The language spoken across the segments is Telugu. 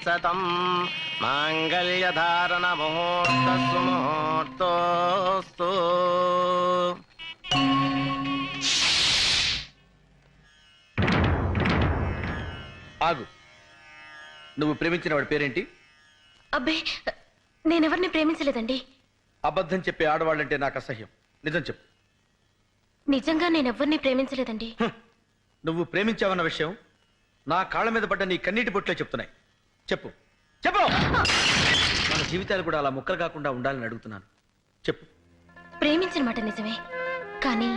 శతం మాంగళ్యధారణ ముహూర్తస్సు ముహూర్తోస్తు. ఆగు. నువ్వు ప్రేమించిన వాడి పేరేంటి? అబ్బే, నేనెవరిని ప్రేమించలేదండి. అబద్ధం చెప్పే ఆడవాళ్ళంటే నాకు అసహ్యం. నిజం చెప్పు. నిజంగా నేనెవరిని ప్రేమించలేదండి. నువ్వు ప్రేమించావన్న విషయం నా కాళ్ళ మీద పడ్డ నీ కన్నీటి బొట్లే చెప్తున్నాయి. చెప్పు చెప్పు. మన జీవితాలు కూడా అలా ముక్కలు కాకుండా ఉండాలని అడుగుతున్నాను. చెప్పు. ప్రేమించిన మాట నిజమే, కానీ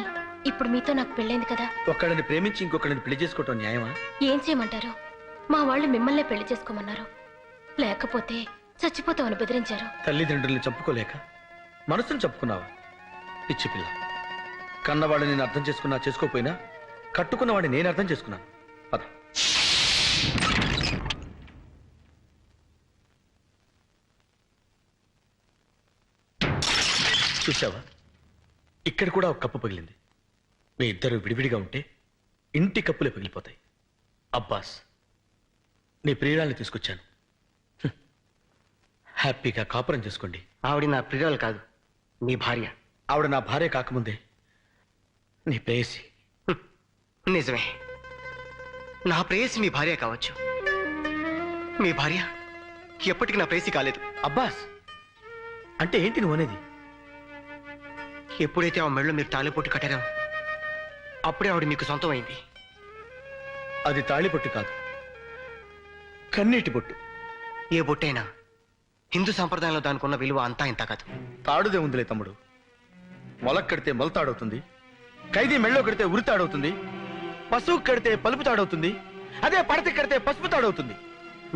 ఇప్పుడు మీతో నాకు పెళ్ళైంది కదా. ఒకళ్ళని ప్రేమించి ఇంకొకళ్ళని పెళ్లి చేసుకోవటం న్యాయమా? ఏం చేయమంటారు? మా వాళ్ళు మిమ్మల్నే పెళ్లి చేసుకోమన్నారు. లేకపోతే చచ్చిపోతామని బెదిరించారు. తల్లిదండ్రుల్ని చంపుకోలేక మనసును చంపుకున్నావా? పిచ్చి పిల్ల. కన్నవాడిని నేను అర్థం చేసుకున్నా చేసుకోపోయినా కట్టుకున్నవాడిని నేను అర్థం చేసుకున్నాను. పద. చూసావా, ఇక్కడ కూడా ఒక కప్పు పగిలింది. మీ ఇద్దరు విడివిడిగా ఉంటే ఇంటి కప్పులే పగిలిపోతాయి. అబ్బాస్, నీ ప్రియురాల్ని తీసుకొచ్చాను. హ్యాపీగా కాపురం చేసుకోండి. ఆవిడ నా ప్రియురాలు కాదు, మీ భార్య. ఆవిడ నా భార్య కాకముందే నీ ప్రేయసి. నిజమే, నా ప్రేయసి మీ భార్య కావచ్చు. మీ భార్య ఎప్పటికీ నా ప్రేయసి కాలేదు. అబ్బాస్, అంటే ఏంటి నువ్వు అనేది? ఎప్పుడైతే ఆ మెళ్ళలో మీరు తాళిపొట్టు కట్టారో అప్పుడే ఆవిడ మీకు సొంతం అయింది. అది తాళిబొట్టు కాదు, కన్నీటి బొట్టు. ఏ బొట్టైనా హిందూ సంప్రదాయంలో దానికి ఉన్న విలువ అంతా ఇంత కాదు. తాడుదే ఉందిలే తమ్ముడు. మొలక్ కడితే మొలతాడవుతుంది, ఖైదీ మెళ్ళో కడితే ఉరితాడవుతుంది, పశువు కడితే పలుపు తాడవుతుంది, అదే పడతి కడితే పసుపు తాడవుతుంది.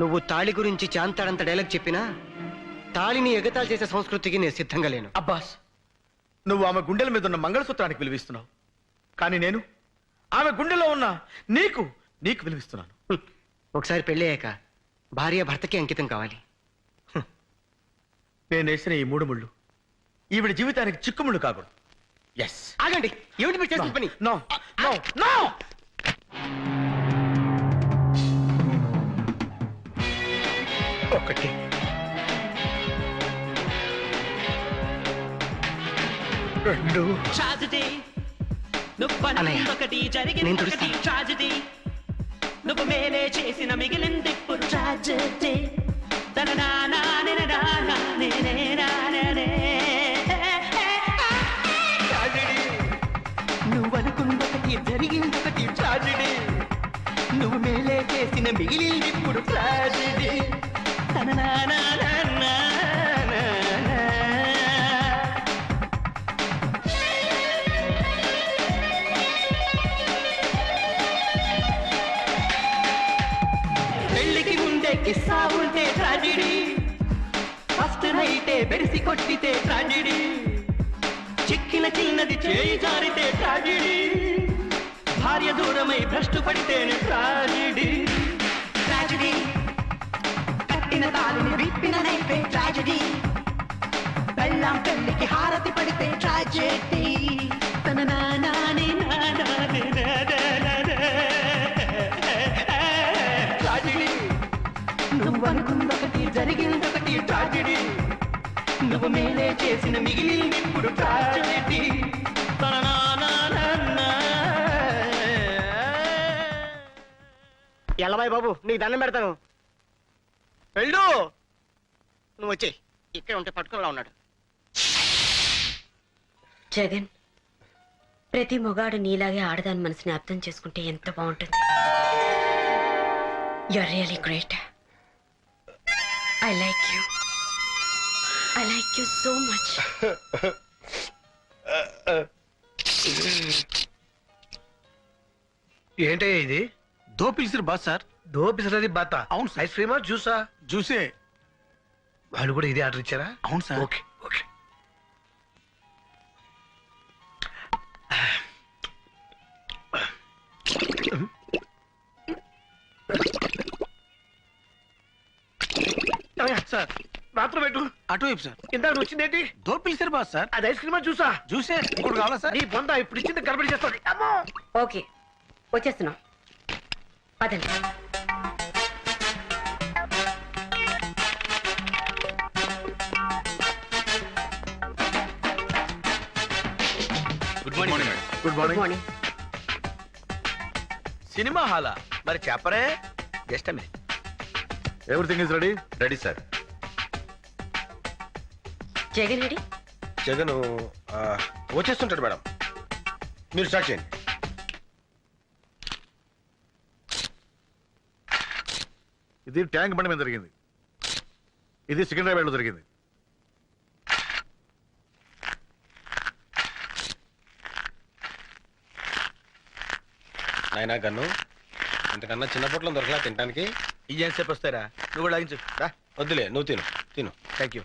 నువ్వు తాళి గురించి చాంతాడంత డైలాగ్ చెప్పినా తాళిని ఎగతాళి చేసే సంస్కృతికి నేను సిద్ధంగా లేను. అబ్బాస్, నువ్వు ఆమె గుండెల మీద ఉన్న మంగళసూత్రానికి విలువిస్తున్నావు, కానీ నేను ఆమె గుండెలో ఉన్న నీకు నీకు విలువిస్తున్నాను. ఒకసారి పెళ్ళయ్యాక భార్య భర్తకి అంకితం కావాలి. నేను వేసిన ఈ మూడు ముళ్ళు ఈవిడ జీవితానికి చిక్కుముళ్ళు కాకూడదు. ఎస్. ఆగండి, ఏమిటి మీరు చేసిన పని? No no no. ఒకటి, రెండు. నేను తుడుస్తాను. నువ్వు మేలే చేసిన మిగిలింది ఇప్పుడు ట్రాజెడీ. నువ్వు అనుకున్నొకటి జరిగిందొకటి ట్రాజెడీ. నువ్వు మేలే చేసిన మిగిలింది ఇప్పుడు ట్రాజెడీ. పెళ్లికి ముందే కిస్సా ఉంటే ట్రాజెడీ, ఫస్ట్ నైటే బెరిసి కొట్టితే ట్రాజెడీ, చిక్కిన చిన్నది చేయి జారితే ట్రాజెడీ, భార్య దూరమై భ్రష్టు పడితేనే ట్రాజెడీ. ట్రాజెడీ, కట్టిన తాళిని విప్పిన నైపే ట్రాజెడీ, బెల్లం పెళ్లికి హారతి పడితే ట్రాజెడీ. ట్రాజెడీ, నువ్వు అనుకున్నొకటి జరిగిందొకటి ట్రాజెడీ. నువ్వు మేలే చేసిన మిగిలింది ఇప్పుడు ట్రాజెడీ. ఎల్లబాయ్ బాబు, నీకు దండం పెడతాను. వెళ్ళు. నువ్వు వచ్చే ఇక్కడ ఉంటే పట్టుకునేలా ఉన్నాడు. జగన్, ప్రతి మొగాడు నీలాగే ఆడదాని మనసుని అర్థం చేసుకుంటే ఎంత బాగుంటుంది. You are really great. I like you. I like you so much. ఏంటయ్యా ఇది? దో పిలిచిరు బాస్ సార్. దో పిసరది బాత. అవును సార్. ఐస్ క్రీమా జ్యూసా? జ్యూసే. వాళ్ళు కూడా ఇదే ఆర్డర్ ఇచ్చారా? అవును సార్. Okay okay. సార్ మాత్రం పెట్టు. అటువైపు సార్. ఇంత వచ్చిందేంటి? దో పిలిచిరు బాస్ సార్. అది ఐస్ క్రీమా జ్యూసా? జ్యూసే. ఇంకోటి కావాలా సార్? నీ బొంద ఇప్పుడు ఇచ్చింది గడబడి చేస్తుంది. అమ్మో. ఓకే, వచ్చేస్తున్నాం. పదండి. Morning good good morning. Cinema హాలా మరి చెప్పరే just everything is ready. Ready sir. Jagan ready? Jagan వచ్చేస్తుంటాడు మేడం, మీరు స్టార్ట్ చేయండి. ఇది ట్యాంక్ బండి మీద జరిగింది, ఇది సికింద్రాబాద్ లో జరిగింది. నాయనా గన్ను, ఇంతకన్నా చిన్న పొట్లో దొరకలా తినడానికి. ఇదేం సేపు వస్తారా? నువ్వు కూడా లాగించు. రా వద్దులే, నువ్వు తిను తిను. Thank you.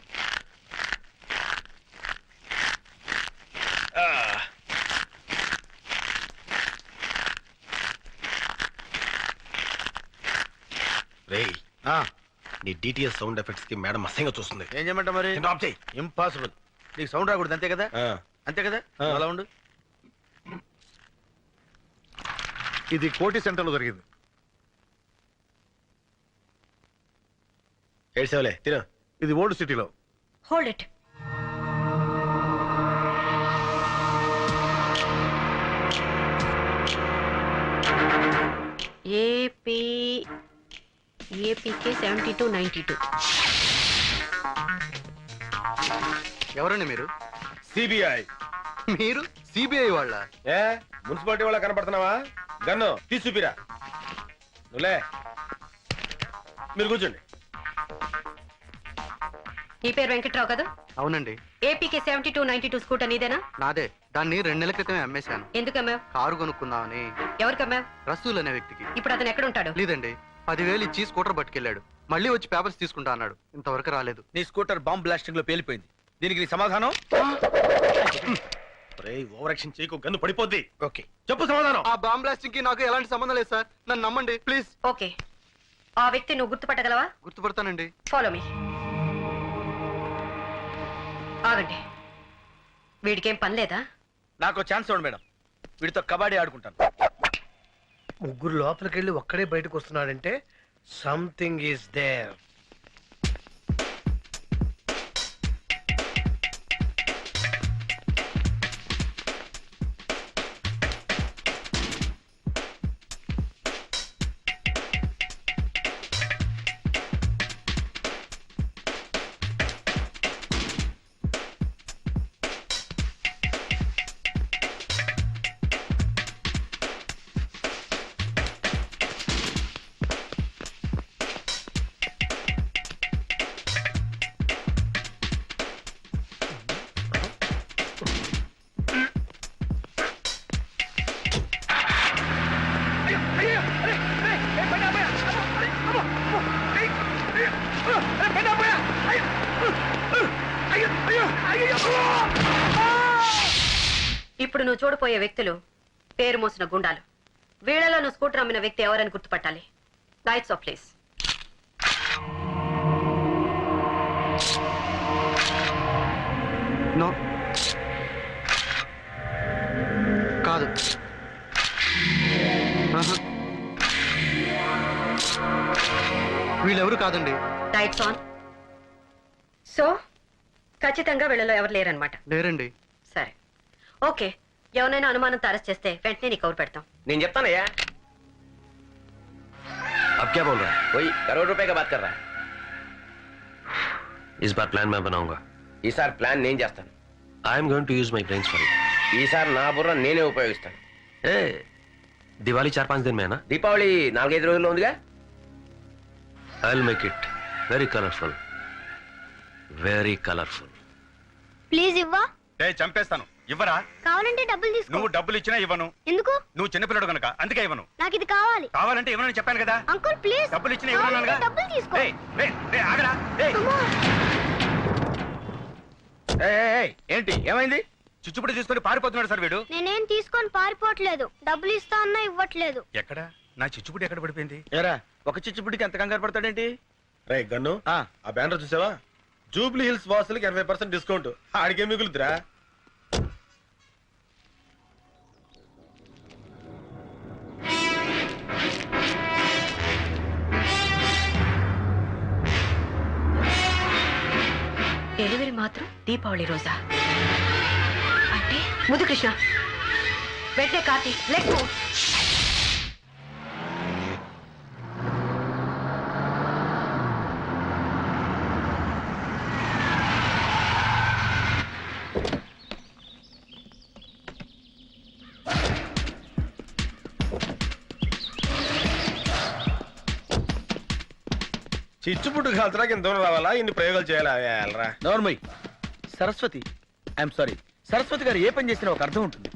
రేయ్, నీ డిటిఎస్ సౌండ్ ఎఫెక్ట్స్ కి మేడం అసహ్యంగా చూస్తుంది. ఏం చేయమంటావు మరి? ఆఫ్ చేయి. ఇంపాసిబుల్. నీకు సౌండ్ రాకూడదు అంతే కదా? ఆ, అంతే కదా? ఆ. అలా ఉండు. ఇది కోటి సెంటర్ లో జరిగింది. ఏడ్సేవలే తిను. ఇది ఓల్డ్ సిటీలో. Hold it. ఏపీకే 7292. ఎవరండి మీరు? సిబిఐ. మీరు సిబిఐ వాళ్ళ? ఏ మున్సిపాలిటీ వాళ్ళ కనపడుతున్నావా? గన్ను తీసి చూపిరా. నువ్వులే, మీరు కూర్చోండి. నీ పేరు వెంకట్రావు కదా? అవునండి, ఏపీకే 7292 స్కూటర్ నీదేనా? నాదే. దాన్ని 2 నెలల క్రితమే అమ్మేశాను. ఎందుకు అమ్మావు? కారు కొనుక్కుందామని. ఎవరికి అమ్మావు? రసూల్ అనే వ్యక్తికి. ఇప్పుడు అతను ఎక్కడ ఉంటాడు? లేదండి, 10,000 ఇచ్చి స్కూటర్ పట్టుకెళ్ళాడు. మళ్ళీ వచ్చి పేపర్స్ తీసుకుంటా అన్నాడు. ఇంతవరకు రాలేదు. నీ స్కూటర్ బాంబ్ బ్లాస్టింగ్ లో పేలిపోయింది. దీనికి నీ సమాధానం? ఓవర్ యాక్షన్ చేయకు, గన్ను పడిపోద్ది. ఓకే. చెప్పు సమాధానం. ఆ బాంబ్ బ్లాస్టింగ్ కి నాకు ఎలాంటి సంబంధం లేదు సార్. నన్ను నమ్మండి ప్లీజ్. ఓకే, ఆ వ్యక్తి నువ్వు గుర్తుపట్టగలవా? గుర్తుపడతానండి. Follow me. ఆగండి, వీడికేం పని లేదా? నాకు ఛాన్స్ ఇవ్వండి మేడం, వీడితో కబడ్డీ ఆడుకుంటాను. ముగ్గురు లోపలికి వెళ్ళి ఒక్కడే బయటకు వస్తున్నాడంటే సంథింగ్ ఈస్ దేర్. ఇప్పుడు నువ్వు చూడపోయే వ్యక్తులు పేరు మోసిన గుండాలు. వీళ్ళలో నువ్వు స్కూటర్ అమ్మిన వ్యక్తి ఎవరని గుర్తుపట్టాలి. Lights off please. నో, కాదు. ఆహా. వీళ్ళెవరు కాదండి. Lights on. సో ఖచ్చితంగా వీళ్ళలో ఎవరు లేరనమాట. లేరండి. సరే, ఓకే. ఎవరైనా అనుమానంతో అరెస్ట్ చేస్తే వెంటనే నీకు కౌరు పెడతాం. నేను చెప్తానయ్యా. अब क्या बोल रहा है? वही करोड़ रुपए का बात कर रहा है. इस बार प्लान मैं बनाऊंगा. ఈసారి ప్లాన్ నేను చేస్తాను. I am going to use my brains for it. ఈసారి నా బుర్ర నేనే ఉపయోగిస్తాను. ए दिवाली 4-5 दिन में है ना? దీపావళి 4-5 రోజుల్లో ఉందిగా. I will make it very colourful, very colourful. Please ఇవ్వా. చంపేస్తాను. ఇవ్వరా? కావాలంటే డబ్బులు తీసుకో. నువ్వు డబ్బులు ఇచ్చినా ఇవ్వను. ఎందుకు? నువ్వు చిన్నపిల్లడు కనుక అందుకే ఇవ్వను. నాకు ఇది కావాలి. కావాలంటే ఇవ్వనని చెప్పాను కదా. Uncle please. డబ్బులు ఇచ్చినా ఇవ్వను. డబ్బులు తీసుకో. ఆగరా. ఏంటి ఏమైంది? చిచ్చుపుడి తీసుకొని పారిపోతున్నాడు సార్ వీడు. నేనేం తీసుకొని పారిపోవట్లేదు. డబ్బులు ఇస్తా అన్నా ఇవ్వట్లేదు. ఎక్కడ నా చిచ్చుపుడి ఎక్కడ పడిపోయింది? ఏరా, ఒక చిచ్చుపుడికి ఎంత కంగారు పడతాడేంటి? రే గన్ను, ఆ ఆ బ్యానర్ చూసావా? జూబ్లీ హిల్స్ వాసులకి 80% డిస్కౌంట్. ఆడికే మిగులుతురా. డెలివరీ మాత్రం దీపావళి రోజా? అంటే ముద్దు కృష్ణ, వెంటనే కార్తీక్ లెట్ గో. చిచ్చుపుట్టు కాల్చడానికి ఇంత దూరం రావాలా? ఇన్ని ప్రయోగాలు చేయాలా? వెళ్ళరా. నోర్మయ్. సరస్వతి, ఐఎమ్ సారీ, సరస్వతి గారు ఏ పని చేసినా ఒక అర్థం ఉంటుంది.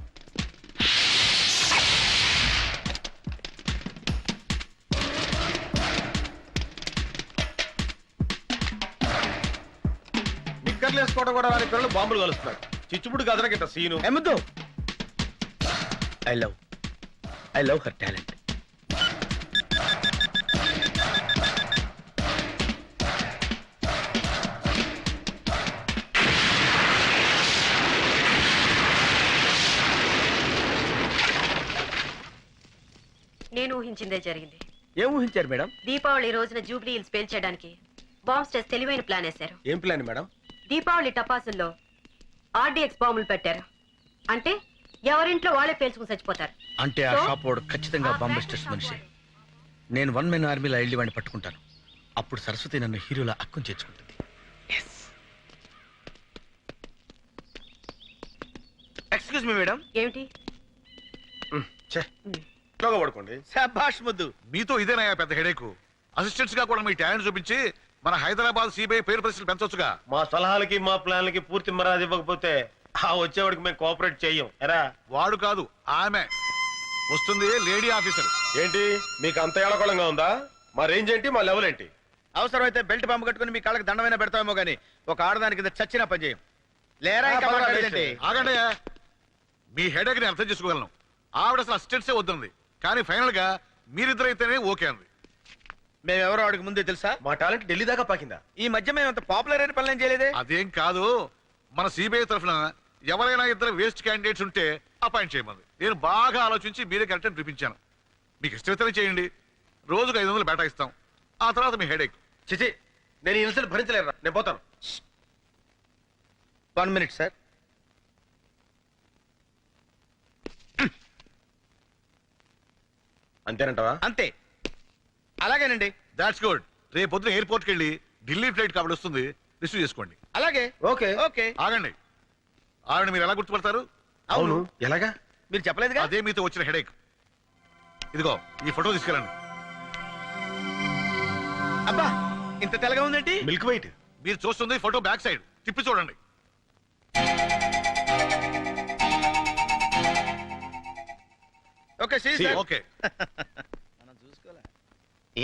నిక్కర్లు వేసుకోవడం కూడా రాని పిల్లలు బాంబులు కలుస్తున్నారు. చిచ్చుపుట్టు కాల్చడానికి ఇంత సీను. ఎమ్మద్దు. I love her talent. నేను ఊహించిందే జరిగింది. ఏం ఊహించారు మేడం? దీపావళి రోజున జూబ్లీ హిల్స్ పేల్చేయడానికి బాంబ్ స్టేస్ తెలివైన ప్లాన్ వేశారు. ఏం ప్లాన్ మేడం? దీపావళి టపాసుల్లో ఆర్డీఎక్స్ బాంబులు పెట్టారు. అంటే ఎవరింట్లో వాళ్ళే పేల్చుకుని చచ్చిపోతారు. అంటే ఆ షాప్ వాడు ఖచ్చితంగా బాంబ్ స్టేస్ మనిషి. నేను 1 man ఆర్మీలో వెళ్ళి వాడిని పట్టుకుంటాను. అప్పుడు సరస్వతి నన్ను హీరోలా అక్కుని చేర్చుకుంటుంది. Excuse me madam. ఏమిటి? పడుకోండి. శభాష్ ముద్దు. మీతో ఇదేనాయా పెద్ద హెడేక్? అసిస్టెంట్స్ గా కూడా మీ టాలెంట్ చూపించి మన హైదరాబాద్ సిబిఐ పేరు ప్రశ్నలు పెంచొచ్చుగా. మా సలహాలకి మా ప్లాన్లకి పూర్తి మరాది ఇవ్వకపోతే ఆ వచ్చేవాడికి మేము కోఆపరేట్ చెయ్యం. ఎరా? వాడు కాదు, ఆమె వస్తుంది, లేడీ ఆఫీసర్. ఏంటి మీకు అంత ఏడకోళంగా ఉందా? మా రేంజ్ ఏంటి, మా లెవెల్ ఏంటి? అవసరమైతే బెల్ట్ బాంబు కట్టుకుని మీ కాళ్ళకి దండమైనా పెడతామేమో గానీ ఒక ఆడదానికి కింద చచ్చినా పని చేయం. లేరా? ఇంకా మాట్లాడేదేంటి? ఆగండి. మీ హెడేక్ ని అర్థం చేసుకోగలను. ఆవిడ అసలు అసిస్టెంట్సే వద్దంది, కానీ ఫైనల్ గా మీరిద్దరైతేనే ఓకే అంది. మేమెవరో ఆడికి ముందే తెలుసా? మా టాలెంట్ ఢిల్లీ దాకా పాకిందా? ఈ మధ్య మేము అంత పాపులర్ అయిన పనులు ఏం చేయలేదే. అదేం కాదు, మన సిబిఐ తరఫున ఎవరైనా ఇద్దరు వేస్ట్ క్యాండిడేట్స్ ఉంటే అపాయింట్ చేయమంది. నేను బాగా ఆలోచించి మీరే కరెక్ట్ అని చూపించాను. మీకు ఇష్టమైతేనే చేయండి. రోజుకు 500 బేటా ఇస్తాం. ఆ తర్వాత మీ హెడేక్. చిచి, నేను ఈ ఇన్సల్ట్ భరించలేరా. నేను పోతాను. 1 minute సార్. అంతేనంటావా? అంతే. అలాగేనండి. That's good. రేపు పొద్దున ఎయిర్పోర్ట్కి వెళ్ళి ఢిల్లీ ఫ్లైట్ కాబట్టి వస్తుంది, రిసీవ్ చేసుకోండి. అలాగే. Okay okay. ఆగండి. ఆవిడ మీరు ఎలా గుర్తుపడతారు? అవును. ఎలాగా? మీరు చెప్పలేదుగా. అదే మీతో వచ్చిన హెడేక్. ఇదిగో ఈ ఫోటో తీసుకెళ్ళండి. అబ్బా, ఇంత తెల్లగా ఉందేంటి? Milk white. మీరు చూస్తుంది ఫోటో బ్యాక్ సైడ్. తిప్పి చూడండి. Okay okay.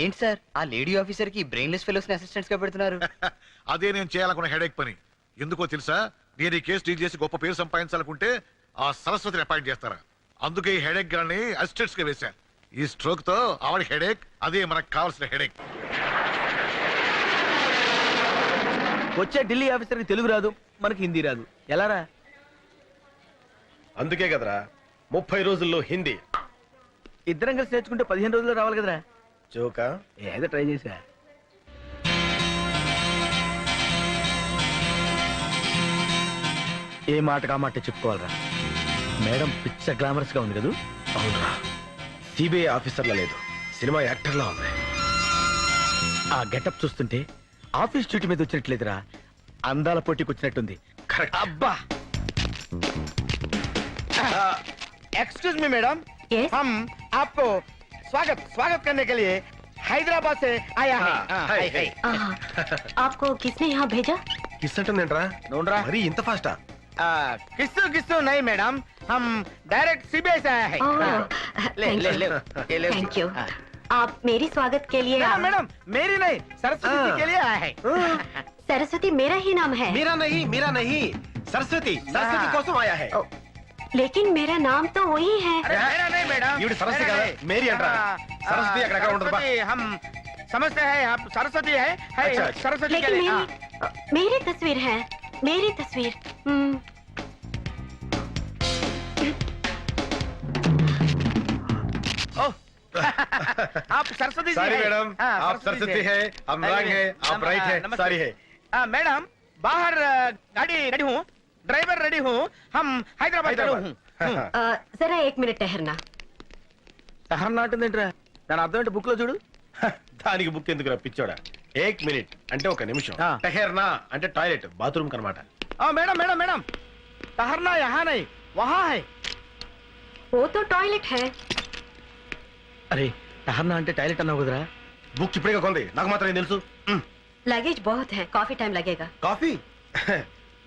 ఏంటి సార్ ఆ లేడీ ఆఫీసర్ కి బ్రెయిన్లెస్ ఫెలోస్ ని అసిస్టెంట్స్ గా పెడుతున్నారు? అదే నేను చేయాలనుకున్న హెడేక్ పని. ఎందుకో తెలుసా? నేను ఈ కేసు డీల్ చేసి గొప్ప పేరు సంపాదించాలనుకుంటే ఆ సరస్వతిని అపాయింట్ చేస్తారా? అందుకే ఈ హెడేక్ గాని అసిస్టెంట్స్ గా వేశా. ఈ స్ట్రోక్ తో ఆవిడ హెడేక్, అదే మనకు కావాల్సిన హెడేక్. వచ్చే ఢిల్లీ ఆఫీసర్కి తెలుగు రాదు, మనకి హిందీ రాదు. ఎలారా? అందుకే కదరా 30 రోజుల్లో హిందీ. ఇద్దరం కలిసి నేర్చుకుంటే 15 రోజుల్లో రావాలి కదరా. జోకా? ఏదో ట్రై చేసా. ఏ మాట కా మాట చెప్పుకోవాలరా. మేడం పిచ్చ గ్లామరస్ గా ఉంది కదా. అవునరా, సిబిఐ ఆఫీసర్లా లేదు, సినిమా యాక్టర్లా ఉంది. ఆ గెటప్ చూస్తుంటే ఆఫీస్ డ్యూటీ మీద వచ్చినట్లేదురా, అందాల పోటీకి వచ్చినట్టుంది. కరెక్ట్. అబ్బా. Excuse me madam. Yes? हम आपको स्वागत करने के लिए हैदराबाद से आया है. हाय हाय. आपको किसने यहाँ भेजा? కిస్ అంటుందేంట్రా? नोनरा మరి ఇంత ఫాస్టా? किस्सू नहीं मैडम, हम डायरेक्ट सीबीआई से आया है. ले ले ले ले. Thank you. आप मेरी स्वागत के लिए मैडम मेरी नहीं, सरस्वती जी के लिए आया है. सरस्वती मेरा ही नाम है. మీరా నహీ సరస్వతి కోసం ఆయా హై. लेकिन मेरा नाम तो वही है. अरे मेरा नहीं मैडम. ఈవిడ సరస్వతి కదా, మేరీ అంటారా? సరస్వతి అక్కడ ఉండదు బా. हम समझते हैं आप सरस्वती है. अच्छा. सरस्वती के लेकिन लिए. मेरी तस्वीर है, मेरी तस्वीर. आप सरस्वती जी సారీ हैं. మేడం, हाँ, आप सरस्वती है, हम रंग है, आप राइट है. नमस्ते. सारी है. मैडम बाहर गाड़ी रेडी हूँ, ड्राइवर रेडी हूँ, हम हैदराबाद रेडी हूँ. जरा 1 मिनट ठहरना। సహనం నాటిందేంట్రా? దాని అర్థం ఏంటి బుక్ లో చూడు. దానికి బుక్ ఎందుకు రప్పించాడా? 1 మినిట్ అంటే 1 నిమిషం. ఆ. టెహర్నా అంటే టాయిలెట్, బాత్రూమ్ కనమాట. మేడం మేడం మేడం, ठहरना यहाँ नहीं वहाँ है. वो तो टॉयलेट है। అరే ठहरना అంటే టాయిలెట్ అన్నావు కదరా? బుక్ ఇప్పుడే కొంది, నాకు మాత్రం ఏం తెలుసు. लगेज बहुत है, काफी टाइम लगेगा। కాఫీ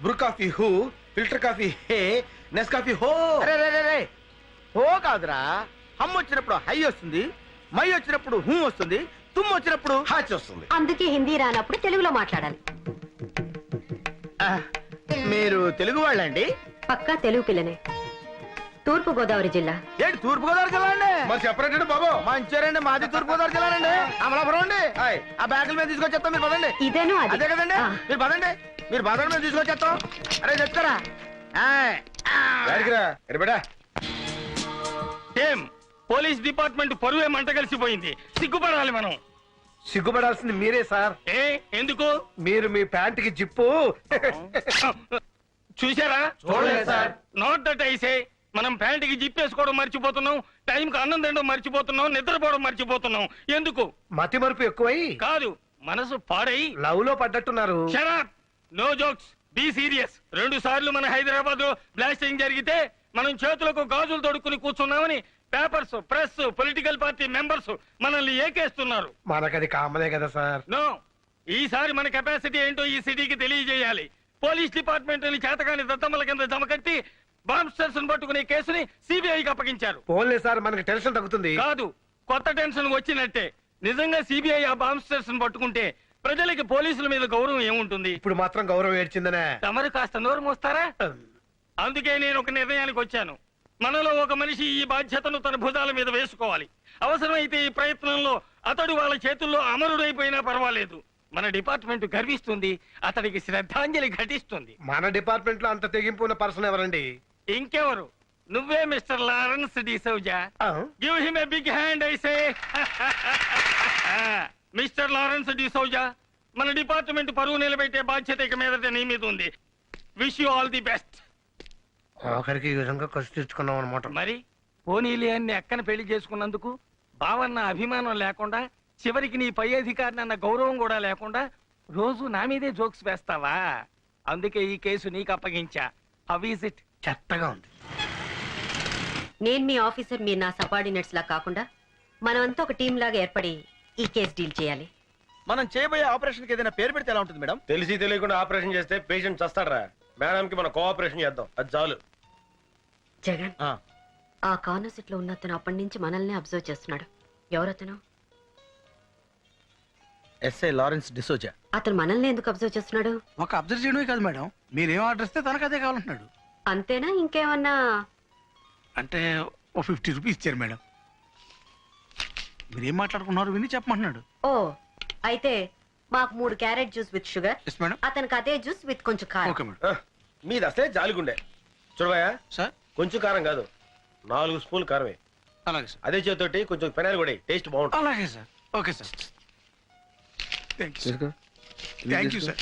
బ్రూ కాఫీ హూ, ఫిల్టర్ కాఫీ హే, నెస్ కాఫీ హో. అరే రే రే రే, హో కాదురా. హమ్ వచ్చినప్పుడు హై వస్తుంది, మై వచ్చినప్పుడు హూ వస్తుంది, తుమ్ వచ్చినప్పుడు హాచ్ వస్తుంది. అందుకే హిందీ రానప్పుడు తెలుగులో మాట్లాడాలి. మీరు తెలుగు వాళ్ళండి? పక్కా తెలుగు పిల్లనే, తూర్పు గోదావరి జిల్లా. ఏంటి తూర్పు గోదావరి జిల్లా అండి? మరి చెప్పరండి బాబు. మంచిర్యాలండి, మాది తూర్పు గోదావరి జిల్లా అండి. అమలాపురం అండి. ఆ బ్యాగుల మీద తీసుకొచ్చేస్తాం, మీరు పదండి. ఇదేనో అది. అదే కదండి, ఆ. మీరు పదండి, మీరు పదండి, మేము తీసుకొచ్చేస్తాం. అరే చెప్తారా? ఎరబడా ఏం పోలీస్ డిపార్ట్మెంట్ పరువే మంట కలిసిపోయింది. సిగ్గుపడాలి మనం. సిగ్గుపడాల్సింది మీరే సార్. ఏ ఎందుకు మీరు మీ ప్యాంటుకి జిప్పు చూసారా? చూడలేదు సార్. Not that ఐసే. మనం ప్యాంటుకి జిప్పేసుకోవడం మర్చిపోతున్నాం, టైంకి అన్నం తినడం మర్చిపోతున్నాం, నిద్రపోవడం మర్చిపోతున్నాం. ఎందుకు? మతి మరుపు ఎక్కువై కాదు, మనసు పాడై లవ్ లో పడ్డట్టున్నారు. Shut up, no jokes, be serious. 2 సార్లు మన హైదరాబాద్ లో బ్లాస్టింగ్ జరిగితే మనం చేతులకు గాజులు తొడుక్కుని కూర్చున్నామని papers, press, political party members మనల్ని ఏకేస్తున్నారు. మనకది కామనే కదా సార్. నో, ఈసారి మన కెపాసిటీ ఏంటో ఈ సిటీకి తెలియజేయాలి. పోలీస్ డిపార్ట్మెంట్ చేతకాని దత్తమ్మల కింద జమకట్టి బాంబ్స్టర్స్ పట్టుకునే కేసుని సిబిఐకి అప్పగించారు. పోన్లే సార్, మనకి టెన్షన్ తగ్గుతుంది. కాదు, కొత్త టెన్షన్ వచ్చినట్టే. నిజంగా సిబిఐ ఆ బాంబ్స్టర్స్ పట్టుకుంటే ప్రజలకి పోలీసుల మీద గౌరవం ఏముంటుంది? ఇప్పుడు మాత్రం గౌరవం ఏడ్చిందనే. తమరు కాస్త నోరు మోస్తారా? అందుకే నేను ఒక నిర్ణయానికి వచ్చాను. మనలో ఒక మనిషి ఈ బాధ్యతను తన భుజాల మీద వేసుకోవాలి. అవసరమైతే ఈ ప్రయత్నంలో అతడు వాళ్ళ చేతుల్లో అమరుడైపోయినా పర్వాలేదు. మన డిపార్ట్మెంట్ గర్విస్తుంది, అతడికి శ్రద్ధాంజలి ఘటిస్తుంది. మన డిపార్ట్మెంట్ లో అంత తెగింపు ఉన్న పర్సన్ ఎవరండి? ఇంకెవరు? నువ్వే mister Lawrence D'Souza. Give him a big hand I say. Mister Lawrence D'Souza, మన డిపార్ట్మెంట్ పరువు నిలబెట్టే బాధ్యత ఇక మీదట నీ మీద ఉంది. Wish you all the best. ఆఖరికి ఈ విధంగా ఖర్చు తెచ్చుకున్నాం అనమాట. మరి పోనీలి అన్ని అక్కన పెళ్లి చేసుకున్నందుకు బావన్న అభిమానం లేకుండా, చివరికి నీ పై అధికారిని అన్న గౌరవం కూడా లేకుండా రోజు నా మీదే జోక్స్ వేస్తావా? అందుకే ఈ కేసు నీకు అప్పగించా. How is it? చెత్తగా ఉంది. నేను మీ ఆఫీసర్, మీరు నా సబార్డినేట్స్ లా కాకుండా మనమంతా ఒక టీం లాగా ఏర్పడి ఈ కేసు డీల్ చేయాలి. మనం చేయబోయే ఆపరేషన్ కి ఏదైనా పేరు పెడితే ఎలా ఉంటుంది మేడం? తెలిసి తెలియకుండా ఆపరేషన్ చేస్తే పేషెంట్ చస్తాడరా. మేడం కి మనం కోఆపరేషన్ చేద్దాం, అది చాలు. జగన్, ఆ కార్నర్ సీట్ లో ఉన్న అతను అప్పటి నుంచి మనల్ని అబ్జర్వ్ చేస్తున్నాడు. ఎవరతను? SI Lawrence D'Souza. అతను మనల్ని ఎందుకు అబ్జర్వ్ చేస్తున్నాడు? ఒక అబ్జర్వ్ చేయడమే కాదు మేడం, మీరేం ఆర్డర్ ఇస్తే తనకు అదే కావాలంటున్నాడు. అంతేనా? ఇంకేమన్నా? అంటే ఓ 50 రూపీస్ ఇచ్చారు మేడం. మీరేం మాట్లాడుకున్నారు విని చెప్పమంటున్నాడు. ఓ, అయితే మాకు 3 carrot juice with sugar, yes madam. అతనికి అదే జ్యూస్ విత్ కొంచెం కారం. Okay madam. మీది అసలే జాలిగుండే. చూడవయ్యా, సార్ కొంచెం కారం కాదు, 4 స్పూన్లు కారమే. అలాగే సార్. అదే చేతోటి కొంచెం పెనాలు కూడా టేస్ట్ బాగుంటుంది. అలాగే sir. Okay sir. Thank you sir.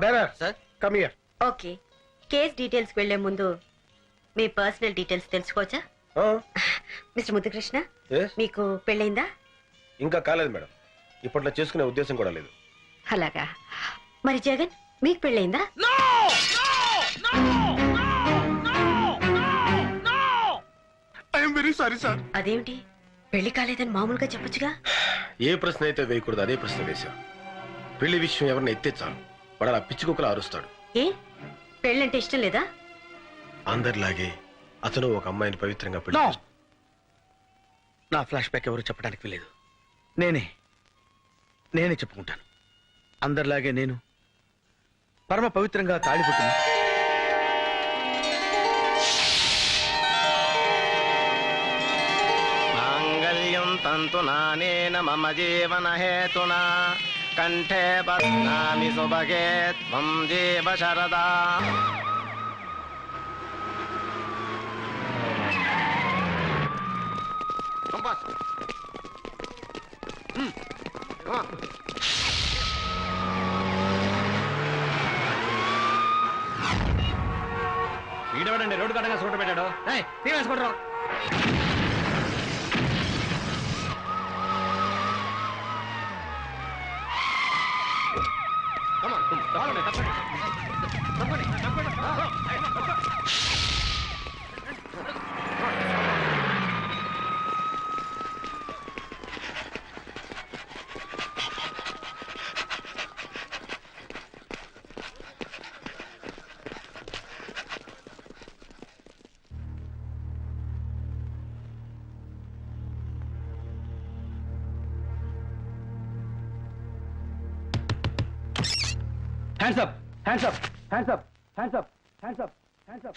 Bearer sir, come here. Okay, case details వెళ్లే ముందు మీ పర్సనల్ డీటెయిల్స్ తెలుసుకోవచ్చా? Mister Muddukrishna, Yes? మీకు పెళ్ళైందా? ఇంకా కాలేదు మేడం, ఇప్పట్లో చేసుకునే ఉద్దేశం కూడా లేదు. అలాగా. మరి జగన్, మీకు పెళ్ళైందా? I'm very sorry sir. అదేమిటి, పెళ్లి కాలేదని మామూలుగా చెప్పొచ్చుగా? ఏ ప్రశ్న అయితే వేయకూడదు అదే ప్రశ్న వేశా. పెళ్లి విషయం ఎవరిని ఎత్తే చాలు వాడు అలా పిచ్చి కుక్కలా అరుస్తాడు. ఏ, పెళ్ళంటే ఇష్టం లేదా? అందరిలాగే అతను ఒక అమ్మాయిని పవిత్రంగా పెళ్లి చేసుకున్నాడు. నా ఫ్లాష్ బ్యాక్ ఎవరు చెప్పడానికి వీలేదు. నేనే చెప్పుకుంటాను. అందరిలాగే నేను పరమ పవిత్రంగా తాళిపుట్టిన మాంగళ్యం తంతు నానేన మమ జీవన హేతునా కంఠే బధ్నామి సుభగే త్వం జీవ శరదా. రోడ్డు కట్టగా సూట పెట్టాడు తీరేసుకుంటారు. Hands up! Hands up! Hands up! Hands up! Hands up! Hands up!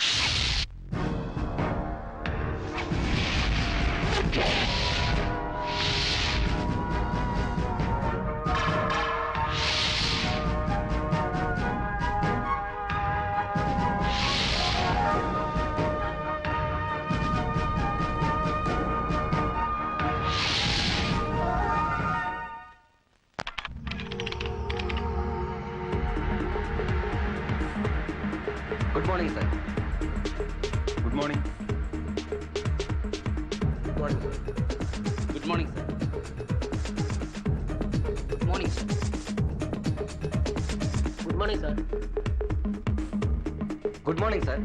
Good morning sir. Good morning. Good morning sir. Good morning sir. Good morning sir. Good morning sir.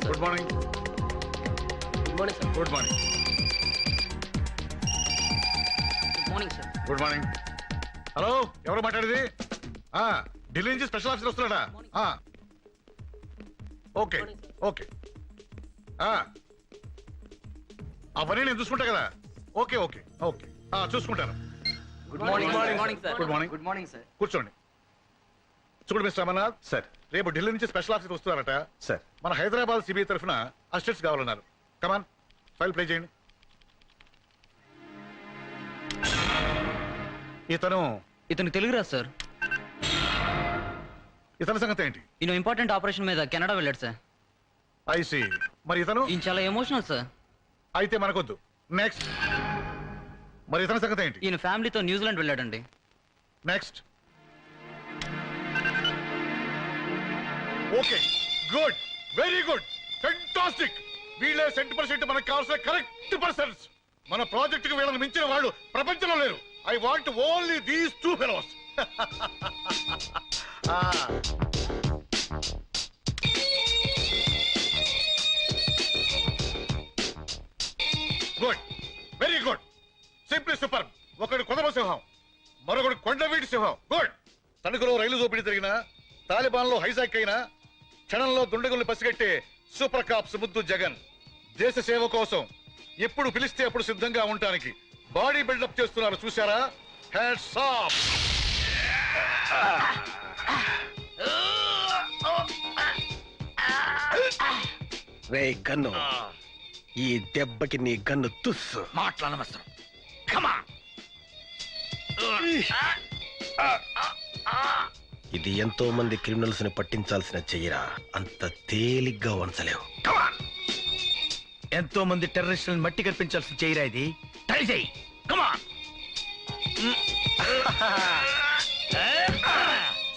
Good morning. Good morning sir. Good morning. Good morning sir. Good morning. Hello, ఎవరు మాట్లాడేది? ఢిల్లీ నుంచి స్పెషల్ ఆఫీసర్ వస్తున్నాడా? Okay okay. అవన్నీ నేను చూసుకుంటా కదా. ఓకే ఓకే ఓకే చూసుకుంటాను. Good morning. Good morning sir. Good morning. Good morning sir. కూర్చోండి. చూడండి మిస్టర్ అమర్నాథ్ సార్, రేపు ఢిల్లీ నుంచి స్పెషల్ ఆఫీసర్ వస్తున్నారట సార్. మన హైదరాబాద్ సిబిఐ తరఫున అసిస్టెంట్స్ కావాలన్నారు. కమాన్, ఫైల్ ప్లే చేయండి. ఇతను తెలుగు రాదు సార్. ఇతని సంగతి ఏంటి? ఈయన ఇంపార్టెంట్ ఆపరేషన్ మీద కెనడా వెళ్ళాడు సార్. ఐసి. మరి ఇతను? ఈయన చాలా ఎమోషనల్ సార్. అయితే మనకొద్దు. నెక్స్ట్. మరి ఇతని సంగతి ఏంటి? ఈయన ఫ్యామిలీతో న్యూజిలాండ్ వెళ్ళాడండి. Next. Okay, good, very good, fantastic. వీళ్ళే 100% మనకు కావాల్సిన కరెక్ట్ పర్సన్స్. మన ప్రాజెక్ట్ కి వీళ్ళని మించిన వాళ్ళు ప్రపంచంలో లేరు. I want only these 2 fellows. Good, very good, simply super. ఒకడు కొదమ సింహం, మరొకడు కొండవీటి సింహం. గుడ్. తణుకులో రైలు దోపిడీ జరిగిన, తాలిబాన్ లో హైజాక్ అయినా క్షణంలో దుండగుల్ని పసిగట్టే సూపర్ కాప్స్ ముద్దు జగన్. దేశ సేవ కోసం ఎప్పుడు పిలిస్తే అప్పుడు సిద్ధంగా ఉండటానికి బాడీ బిల్డప్ చేస్తున్నారు, చూసారా? Hats off. రే గన్ను, ఈ దెబ్బకి నీ గన్ను తుస్సు. మాట్లాడనవసరం. కమా. ఇది ఎంతో మంది క్రిమినల్స్ ని పట్టించాల్సిన చెయ్యరా, అంత తేలిగ్గా వంచలేవు. ఎంతో మంది టెర్రరిస్టులను మట్టి కనిపించాల్సిన చెయ్యరా ఇది. ట్రై చేయి. కమా.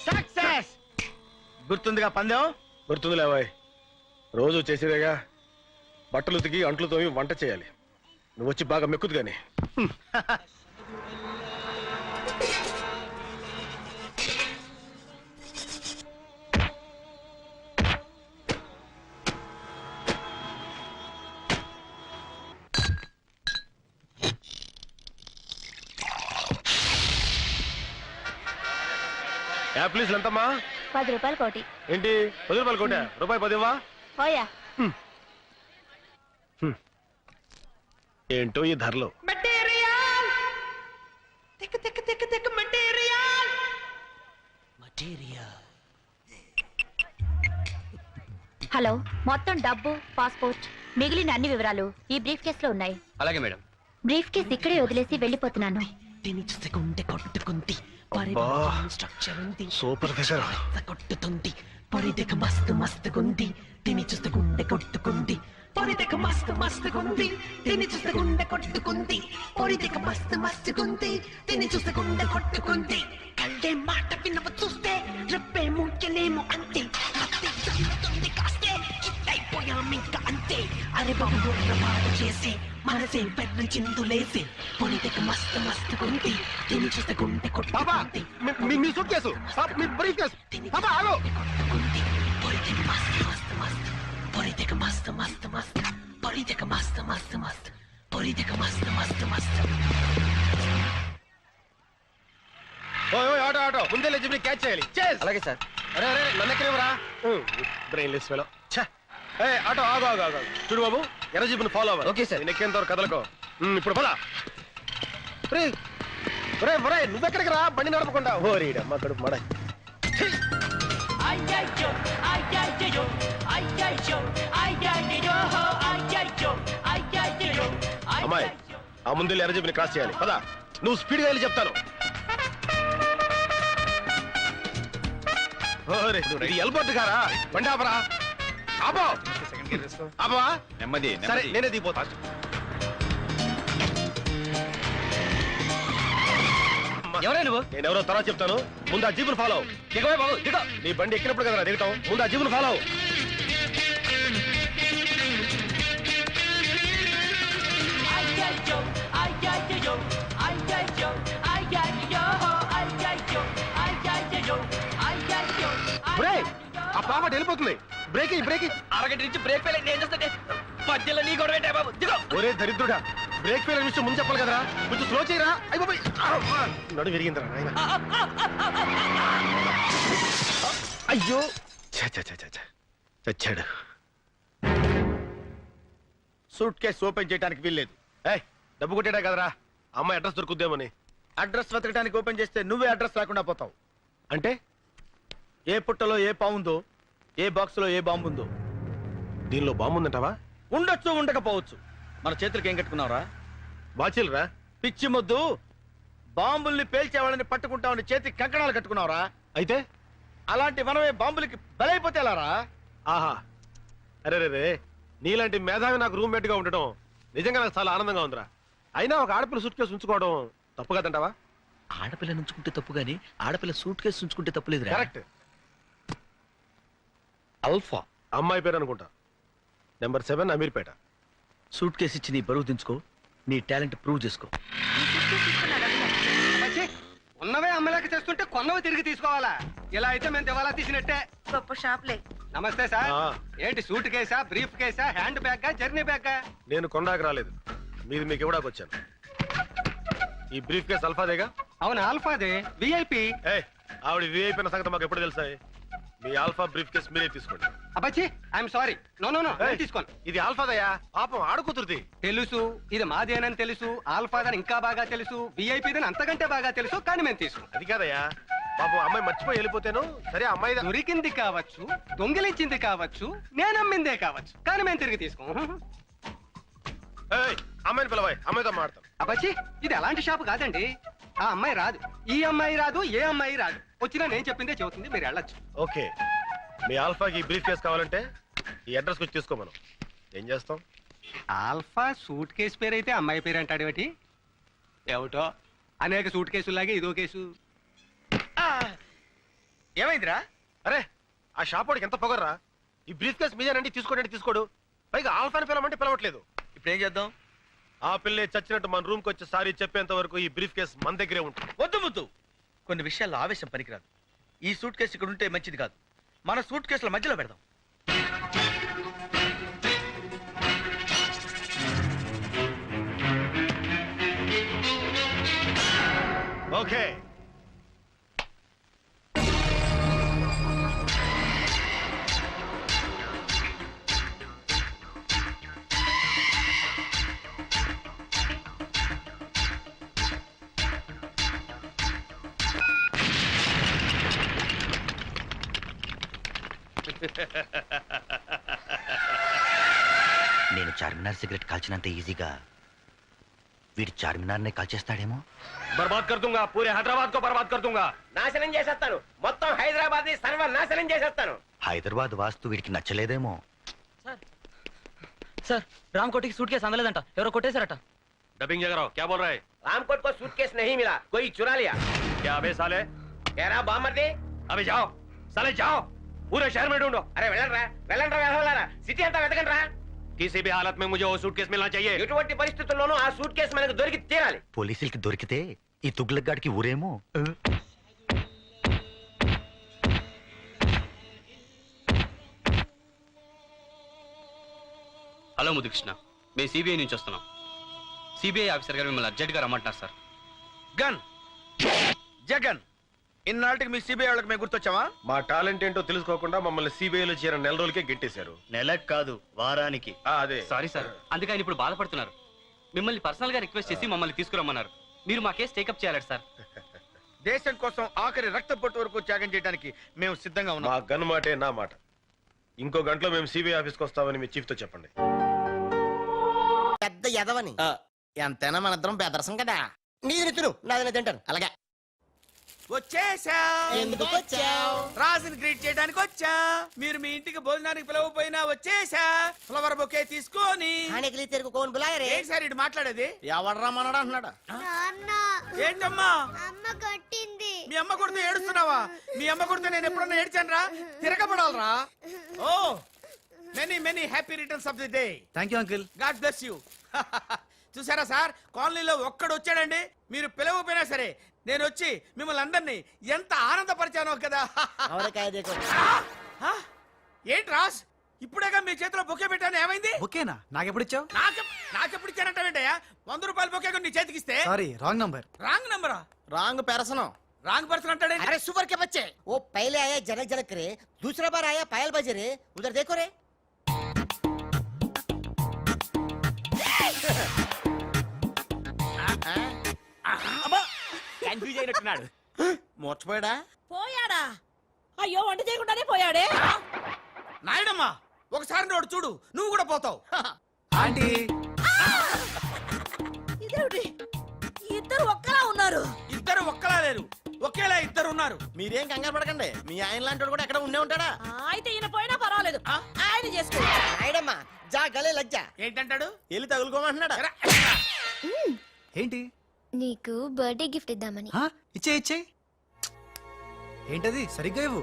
సక్సెస్. గుర్తుందిగా పందెం? గుర్తుందిలే బాయ్, రోజు చేసేదేగా. బట్టలు ఉతికి అంట్లు తోమి వంట చేయాలి. నువ్వు వచ్చి బాగా మెక్కుదు గాని. యాప్లీస్ ఎంతమ్మా? 10 రూపాయలు కోటి. ఏంటి 10 రూపాయలు కోట? రూపాయి 10 ఇవ్వా? పోయా. ఏంటో ఈ ధరలు. హలో, మొత్తం డబ్బు, పాస్పోర్ట్, మిగిలిన అన్ని వివరాలు ఈ బ్రీఫ్ కేసులో ఉన్నాయి. అలాగే మేడం. బ్రీఫ్ కేస్ ఇక్కడే వదిలేసి వెళ్ళిపోతున్నాను. దీని చూస్తే గుండె కొట్టుకుంది, స్ట్రక్చర్ ఉంది, సూపర్ ఫిగర్. కొట్టుతుంది, పొరిదెక మస్తు మస్తుగుంది, దీని చూస్తే గుండె కొట్టుకుంది, పొరిదెక మస్తు మస్తుగుంది, దీని చూస్తే గుండె కొట్టుకుంది, పొరిదెక మస్తు మస్తుగుంది, దీని చూస్తే గుండె కొట్టుకుంది. కళ్ళే మాట వినవ చూస్తే రెప్పే ముంచలేము అంతే, మత్తే చల్లుతుంది కాస్తే చిత్తైపోయామింక అంతే. అరే బాబు గుర్రపాటు చేసి మనసే పెద్ద చిందులేసి, పొరిదెక మస్తు మస్తుగుంది, దీని చూస్తే గుండె కొట్టుకుంది, మీ సూట్ కేసు మీ బ్రీఫ్ కేసు కొట్టుకుంది, పొరిదెక మస్తు మస్తు మస్తు, పొరిదెక మస్తు మస్తు మస్తు, పొరిదెక మస్తు మస్తు మస్తు, పొరిదెక మస్తు మస్తు మస్తు. ఆటో ఆటో ముందే లేచి క్యాచ్ చేయాలి. అలాగే సార్. అరే అరే నన్ను ఎక్కడేవరా బ్రెయిన్ లెస్ ఫెలో. ఏ ఆటో ఆగు ఆగు ఆగు చూడు బాబు, ఎర్ర జీపుని ఫాలో అవ్వాలి. Okay sir. నేను ఎక్కేంత వరకు కదలకో. ఇప్పుడు పద. రే ఒరే ఒరే నువ్వెక్కడికి రా, బండి నడపకుండా. ఓరీడమ్మ కడుపు మడ. అమ్మాయి ఆ ముందు ఎర్ర జీపుని క్రాస్ చేయాలి. పద, నువ్వు స్పీడ్గా వెళ్ళి చెప్తాను. ఇది ఎల్బోర్డ్ గారా, బండి ఆపరా. ఆపో ఆపవా. నెమ్మది సరే నేనే దిగిపోతా. ఎవరే నువ్వు? నేనెవరో తర్వాత చెప్తాను, ముందు ఆ జీపును ఫాలో. దిగవే బాబు, దిగ. నీ బండి ఎక్కినప్పుడు కదా దిగుతాం, ముందు ఆ జీపును ఫాలో. ఆ పాప వెళ్ళిపోతుంది. Break break. అరగంట నుంచి బ్రేక్ ఫెయిల్ నేను చేస్తుంటే మధ్యలో నీ గొడవ ఏంటే బాబు, దిగో. ఒరే దరిద్రుడా, బ్రేక్ ఫెయిల్ విషయం ముందు చెప్పాలి కదరా, కొంచెం స్లో చేయరా. అయిపోయి నడు విరిగిందిరా నాయన. అయ్యో చచ్చాడు. సూట్ కేసు ఓపెన్ చేయడానికి వీల్లేదు. డబ్బు కొట్టేడా కదరా, అమ్మాయి అడ్రస్ దొరుకుద్దేమని. అడ్రస్ వెతకడానికి ఓపెన్ చేస్తే నువ్వే అడ్రస్ రాకుండా పోతావు. అంటే ఏ పుట్టలో ఏ పావుందో, ఏ బాక్స్ లో ఏ బాంబు ఉందో. దీనిలో బాంబు ఉందంటావా? ఉండొచ్చు ఉండకపోవచ్చు. మన చేతులకి ఏం కట్టుకున్నావురా? బాచిల్రా. పిచ్చి మొద్దు, బాంబుల్ని పేల్చేవాళ్ళని పట్టుకుంటామని చేతికి కంకణాలు కట్టుకున్నావురా. అయితే అలాంటి మనమే బాంబులకి బలైపోతే ఎలారా? ఆహా, అరే రే, నీలాంటి మేధావి నాకు రూమ్మేట్ గా ఉండటం నిజంగా నాకు చాలా ఆనందంగా ఉందిరా. అయినా ఒక ఆడపిల్ల సూట్ కేసు ఉంచుకోవడం తప్పు కదంటావా? ఆడపిల్లని ఉంచుకుంటే తప్పు గానీ ఆడపిల్ల సూట్ కేసు ఉంచుకుంటే తప్పులేదు. కరెక్ట్. అల్ఫా అమ్మాయి పేరు అనుకుంటా. నెంబర్ 7 అమీర్పేట. సూట్ కేసు ఇచ్చి నీ బరువు దించుకో, నీ టాలెంట్ ప్రూవ్ చేసుకో. ఉన్నవే అమ్మలేక చేస్తుంటే కొన్నవి తిరిగి తీసుకోవాలా? ఇలా అయితే మేము దివాలా తీసినట్టే. గొప్ప షాప్లే. నమస్తే సార్. ఏంటి సూట్ కేసా, బ్రీఫ్ కేసా, హ్యాండ్ బ్యాగ్, జర్నీ బ్యాగ్? నేను కొండాకి రాలేదు, మీది మీకు ఇవ్వడానికి వచ్చాను. ఈ బ్రీఫ్ కేసు అల్ఫాదేగా? అవును, ఆల్ఫాదే. విఐపి. ఆవిడ విఐపీ సంగతి మాకు ఎప్పుడు తెలుసా? మీ ఆల్ఫా బ్రీఫ్ కేసు మీరే తీసుకోండి. అబ్బచ్చి, I'm sorry. No no no, తీసుకోండి. ఇది ఆల్ఫాదయ్యా, పాపం ఆడకూతురుది. తెలుసు, ఇది మాదేనని తెలుసు, ఆల్ఫాదని ఇంకా బాగా తెలుసు, విఐపిదని అంతకంటే బాగా తెలుసు, కానీ మేము తీసుకో. అది కాదయ్యా, పాపం అమ్మాయి మర్చిపోయి వెళ్ళిపోతాను. సరే అమ్మాయి దొరికింది కావచ్చు, దొంగిలించింది కావచ్చు, నేను అమ్మిందే కావచ్చు, కానీ మేము తిరిగి తీసుకో. అమ్మాయిని పిలవాయి, అమ్మాయితో మాడతాం. అబ్బచ్చి, ఇది అలాంటి షాపు కాదండి. ఆ అమ్మాయి రాదు, ఈ అమ్మాయి రాదు, ఏ అమ్మాయి రాదు. వచ్చినా నేను చెప్పిందే చెబుతుంది, మీరు వెళ్ళొచ్చు. ఓకే, మీ ఆల్ఫాకి ఈ బ్రీఫ్ కేసు కావాలంటే ఈ అడ్రస్ వచ్చి తీసుకోమను. ఏం చేస్తాం? ఆల్ఫా సూట్ కేసు పేరు అయితే అమ్మాయి పేరు అంటాడు ఏమిటి? ఏమిటో అనేక సూట్ కేసులాగే ఇదో కేసు. ఏమైందిరా? అరే ఆ షాప్ వాడికి ఎంత పొగర్రా. ఈ బ్రీఫ్ కేసు మీదేనండి, తీసుకోండి తీసుకోడు. పైగా ఆల్ఫాని పిలవమంటే పిలవట్లేదు. ఇప్పుడు ఏం చేద్దాం? ఆ పిల్లే చచ్చినట్టు మన రూమ్కి వచ్చి సారీ చెప్పేంత వరకు ఈ బ్రీఫ్ కేసు మన దగ్గరే ఉంటుంది. వద్దు ముద్దు, కొన్ని విషయాల్లో ఆవేశం పనికిరాదు. ఈ సూట్ కేసు ఇక్కడ ఉంటే మంచిది కాదు. మన సూట్ కేసుల మధ్యలో పెడదాం. ఓకే. నేను చార్మినార్ సిగరెట్ కాల్చినంత ఈజీగా వీడి చార్మినార్నే కాల్చేస్తాడేమో. బర్బాద్ కర్ దూంగా పూరే హైదరాబాద్ కో బర్బాద్ కర్ దూంగా. నాశనం చేసేస్తాను, మొత్తం హైదరాబాద్ ని సర్వనాశనం చేసేస్తాను. హైదరాబాద్ వాస్తు వీడికి నచ్చలేదేమో. సార్ రామ్ కోటికి సూట్ కేసు అందలేదంట, ఎవరో కొట్టేశారట. डबिंग जगह क्या बोल रहा है? रामकोट को सूटकेस नहीं मिला, कोई चुरा लिया. क्या अबे साले? कह रहा बामर्दी. अबे जाओ साले जाओ, पूरे शहर में ढूंढो. अरे వెళ్ళరా సిటీ అంతా వెతకండి రా. किसी भी हालत में मुझे वो सूटकेस मिलना चाहिए. ఎటువంటి పరిస్థితుల్లోనూ ఆ సూట్ కేసు మనకు దొరికి తీరాలి. పోలీసులకి దొరికితే ఈ తుగ్లక్గాడికి ఊరేమో. హలో ముదుకృష్ణ, మేము సిబిఐ నుంచి వస్తున్నాం. సిబిఐ ఆఫీసర్ గారు మిమ్మల్ని అర్జెంట్ గా రమ్మంటున్నారు సార్. గన్ జగన్, ఇన్నాళ్ళకి మీ సిబిఐ వాళ్ళకి మేము గుర్తొచ్చావా? మా టాలెంట్ ఏంటో తెలుసుకోకుండా మమ్మల్ని సిబిఐలో చేరిన నెల రోజులకే గెట్టేశారు. నెలకు కాదు, వారానికి. అదే సారీ సార్, అందుకే ఆయన ఇప్పుడు బాధపడుతున్నారు. మిమ్మల్ని పర్సనల్ గా రిక్వెస్ట్ చేసి మమ్మల్ని తీసుకురమ్మన్నారు. మీరు మా కేసు టేకప్ చేయాలి సార్. దేశం కోసం ఆఖరి రక్త పొట్టు వరకు త్యాగం చేయడానికి మేము సిద్ధంగా మా ఉన్నాం. గన్ మాటే నా మాట. ఇంకో గంటలో మేము సిబిఐ ఆఫీస్కి వస్తామని మీ చీఫ్ తో చెప్పండి. పెద్ద ఎదవని ఎంతైనా మన ఇద్దరం బెదరసం కదా. నీది తిను, నాది తింటాను. అలాగే వచ్చేసా. ఎందుకు వచ్చావు? రాజుని గ్రీట్ చేయడానికి వచ్చా. మీరు మీ ఇంటికి భోజనానికి పిలవపోయినా వచ్చేసా. ఫ్లవర్ బొకే తీసుకొని. ఏంటి సార్ ఇటు మాట్లాడేది? ఎవడరా మనడా అన్నాడు. ఏంటమ్మా అమ్మ కొట్టింది. మీ అమ్మ కొడితే ఏడుస్తున్నావా? మీ అమ్మ కొడితే నేను ఎప్పుడన్నా ఏడ్చాను రా? తిరగబడాలరా. Oh many many happy returns of the day. Thank you uncle. God bless you. చూసారా సార్, కాలనీలో ఒక్కడు వచ్చాడండి, మీరు పిలవపోయినా సరే నేను వచ్చి మిమ్మల్ని అందరినీ ఎంత ఆనందపరిచానో కదా. ఏంటి రాస్, ఇప్పుడేగా మీ చేతిలో బొకే పెట్టాను, ఏమైంది? ఓకేనా? నాకెప్పుడు ఇచ్చావు? నాకెప్పుడు ఇచ్చానంటావేంటయ్యా? 100 రూపాయల బొకే నీ చేతికిస్తే. Sorry, wrong number. రాంగ్ నంబరా? రాంగ్ పెరసనం. రాంగ్ పర్సన్ అంటాడే. अरे सुपर के बच्चे, वो पहले आया जनक जनक रे, दूसरा बार आया पायल बजे रे. उधर देखो रे. కన్ఫ్యూజ్ అయినట్టున్నాడు. మోర్చిపోయాడా? పోయాడా? అయ్యో, వంట చేయకుండానే పోయాడే. నాయుడమ్మా, ఒకసారి నోడు చూడు, నువ్వు కూడా పోతావు. ఆంటీ, ఇదేమిటి? ఇద్దరు ఒక్కలా ఉన్నారు. ఇద్దరు ఒక్కలా లేరు, ఒకేలా ఇద్దరు ఉన్నారు. మీరేం కంగారు పడకండి, మీ ఆయన లాంటి కూడా ఎక్కడ ఉండే ఉంటాడా. అయితే ఈయన పోయినా పర్వాలేదు, ఆయన చేసుకో. నాయుడమ్మా, జా గలే లజ్జ. ఏంటంటాడు? వెళ్ళి తగులుకోమంటున్నాడా? ఏంటి? నీకు బర్త్డే గిఫ్ట్ ఇద్దామని. ఇచ్చే ఇచ్చే. ఏంటది? సరిగ్గా ఇవ్వు.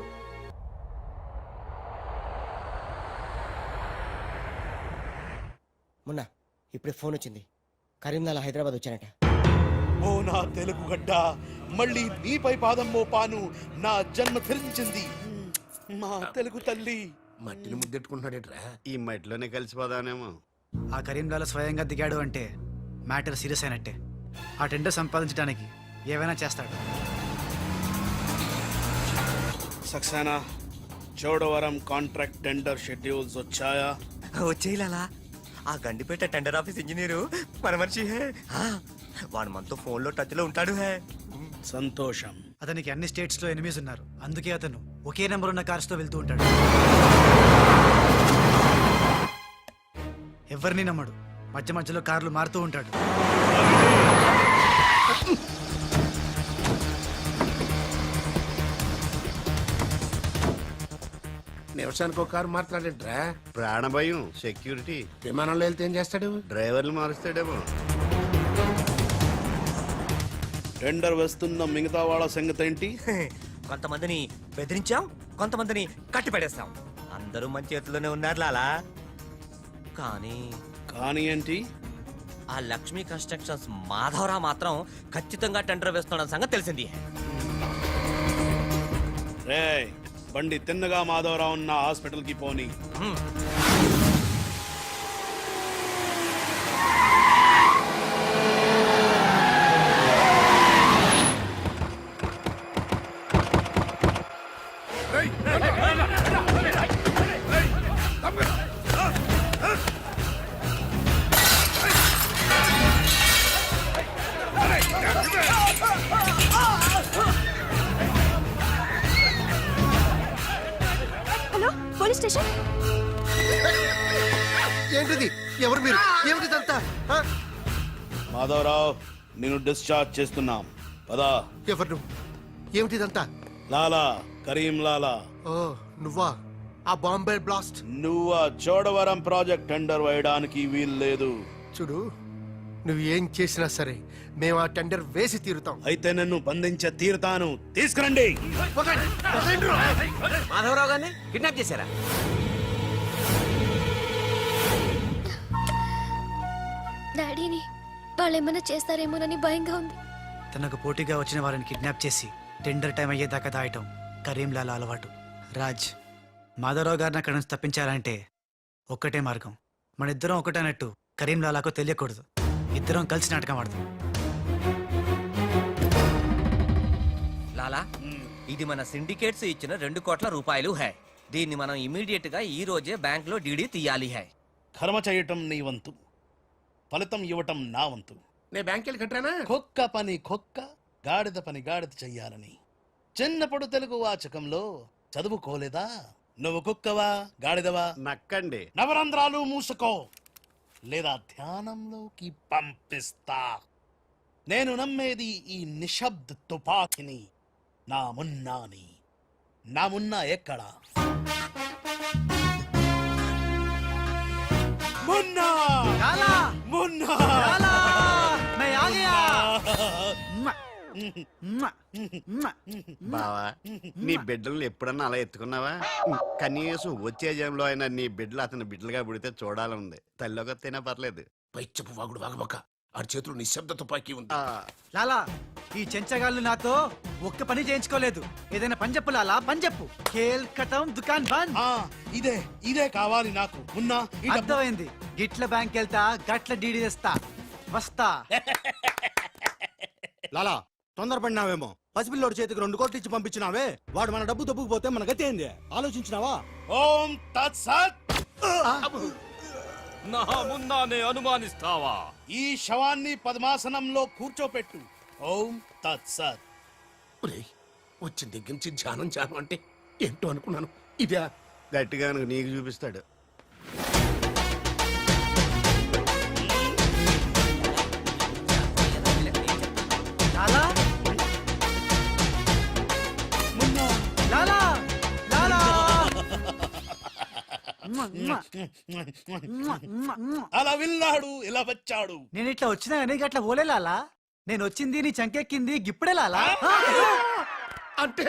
మొన్న ఇప్పుడే ఫోన్ వచ్చింది, కరీంనగర్ హైదరాబాద్ వచ్చానట. ఓ నా తెలుగు గడ్డ, మళ్ళీ నీపై పాదం మోపాను, నా జన్మ ధరించింది మా తెలుగు తల్లి. మట్టిని ముద్దెట్టుకుంటున్నాడేట్రా? ఈ మట్టిలోనే కలిసిపోదానేమో. ఆ కరీంలాల స్వయంగా దిగాడు అంటే మ్యాటర్ సీరియస్ అయినట్టే. ఆ టెండర్ సంపాదించడానికి ఏవైనా చేస్తాడు. Saxena, Chodavaram contract tender schedules వచ్చాయా? వచ్చేయాలా? ఆ గండిపేట టెండర్ ఆఫీస్ ఇంజనీరు మన మనిషి హే. వాడు మనతో ఫోన్ లో టచ్ లో ఉంటాడు హే. సంతోషం. అతనికి అన్ని స్టేట్స్ లో ఎనిమీస్ ఉన్నారు, అందుకే అతను ఒకే నెంబర్ ఉన్న కార్స్ తో వెళ్తూ ఉంటాడు. ఎవరిని నమ్మడు, మధ్య మధ్యలో కార్లు మారుతూ ఉంటాడు. నిమిషానికి ఒక కారు మాట్లాడేట్రా? ప్రాణభయం, సెక్యూరిటీ. విమానంలో వెళ్తే ఏం చేస్తాడు? డ్రైవర్లు మారుస్తాడేమో. టెండర్ వేస్తున్న మిగతా వాళ్ళ సంగతి ఏంటి? కొంతమందిని బెదిరించాం, కొంతమందిని కట్టి పడేస్తాం. అందరూ మన చేతిలోనే ఉన్నారు లాలా. కానీ ఏంటి? ఆ లక్ష్మీ కన్స్ట్రక్షన్స్ మాధవరావు మాత్రం ఖచ్చితంగా టెండర్ వేస్తున్న సంగతి తెలిసింది. రే, బండి తిన్నగా మాధవరావు ఉన్న హాస్పిటల్ కి పోని. Hello, police station. ఏంటిది? ఎవరు మీరు? ఏమిటిదంతా? మాధవరావు నేను డిశ్చార్జ్ చేస్తున్నాం పదా. ఎవరు నువ్వు? ఏమిటిదంతా? లాలా, కరీం లాలా. ఓ నువ్వా? ఆ బాంబే బ్లాస్ట్. నువ్వు చోడవరం ప్రాజెక్ట్ టెండర్ వేయడానికి వీల్లేదు. చూడు, నువ్వు ఏం చేసినా సరే మేము ఆ టెండర్ వేసి తీరుతాం. అయితే నన్ను బంధించ తీరుతాను. తీసుకురండి. మాధవరావు గారిని కిడ్నాప్ చేశారా? డాడీని వాళ్ళు ఏమైనా చేస్తారేమోనని భయంగా ఉంది. తనకు పోటీగా వచ్చిన వారిని కిడ్నాప్ చేసి టెండర్ టైం అయ్యేదాకా దాయటం కరీంలాల అలవాటు. రాజ్, మాధవరావు గారిని అక్కడి నుంచి తప్పించాలంటే ఒక్కటే మార్గం. మన ఇద్దరం ఒకటన్నట్టు కరీంలాలకు తెలియకూడదు. ఇద్దరం కలిసి నాటకం ఆడదాం. లాలా, ఇది మన సిండికేట్స్ ఇచ్చిన 2 కోట్ల రూపాయలు హై. దీన్ని మనం ఇమీడియట్ గా ఈ రోజే బ్యాంక్ లో డీడీ తీయాలి హై. కర్మ చేయటం నీ వంతు, ఫలితం ఇవ్వటం నా వంతు. నేను బ్యాంక్ వెళ్ళి కట్టానా? కుక్క పని కుక్క, గాడిద పని గాడిద చెయ్యాలని చిన్నప్పుడు తెలుగు వాచకంలో చదువుకోలేదా? నువ్వు కుక్కవా గాడిదవా? నక్కండి. నవరంధ్రాలు మూసుకో లేదా ధ్యానంలోకి పంపిస్తా. నేను నమ్మేది ఈ నిశ్శబ్ద తుపాకిని, నా మున్నాని. నా మున్నా ఎక్కడా? మున్నా! మున్నా! బావా, నీ బిడ్డలు ఎప్పుడన్నా అలా ఎత్తుకున్నావా? కనీసం వచ్చే జంలో అయినా నీ బిడ్డలు అతని బిడ్డలుగా పుడితే చూడాలనుంది. తల్లిలోకి వస్తేనే పర్లేదు. పై చెప్పు వాగుడు వాగబక్క. ఆ చేతులు నిశ్శబ్ద తుపాకీ ఉంది. లాలా, ఈ చెంచగాళ్ళు నాతో ఒక్క పని చేయించుకోలేదు. ఏదైనా పని చెప్పు లాలా, పని చెప్పు. ఖేల్ కటం దుకాన్ బంద్. ఇదే కావాలి నాకు. మున్నా, అర్థమైంది. గిట్ల బ్యాంక్ వెళ్తా, గట్ల డీడీ తెస్తా. వస్తా. లాలా, తొందరపడినావేమో. పసిపిల్లోడి చేతికి 2 కోట్లు ఇచ్చి పంపించినావే, వాడు మన డబ్బు దబ్బుకుపోతే మన గతి ఏంది? ఆలోచించినావా? ఓం తత్సత్. నా మున్నానే అనుమానిస్తావా? ఈ శవాన్ని పద్మాసనంలో కూర్చోపెట్టు. ఓం తత్సత్. వచ్చిన దగ్గర నుంచి ధ్యానం అంటే ఏంటో అనుకున్నాను. ఇదే గట్టిగా నీకు చూపిస్తాడు. లాలా, లాలా, లాలా. అలా విన్నాడు, ఇలా వచ్చాడు. నేను ఇట్లా వచ్చినా కానీ గట్ల ఓలే లాలా. నేను వచ్చింది నీ చంకెక్కింది గిప్పుడే లాలా. అంటే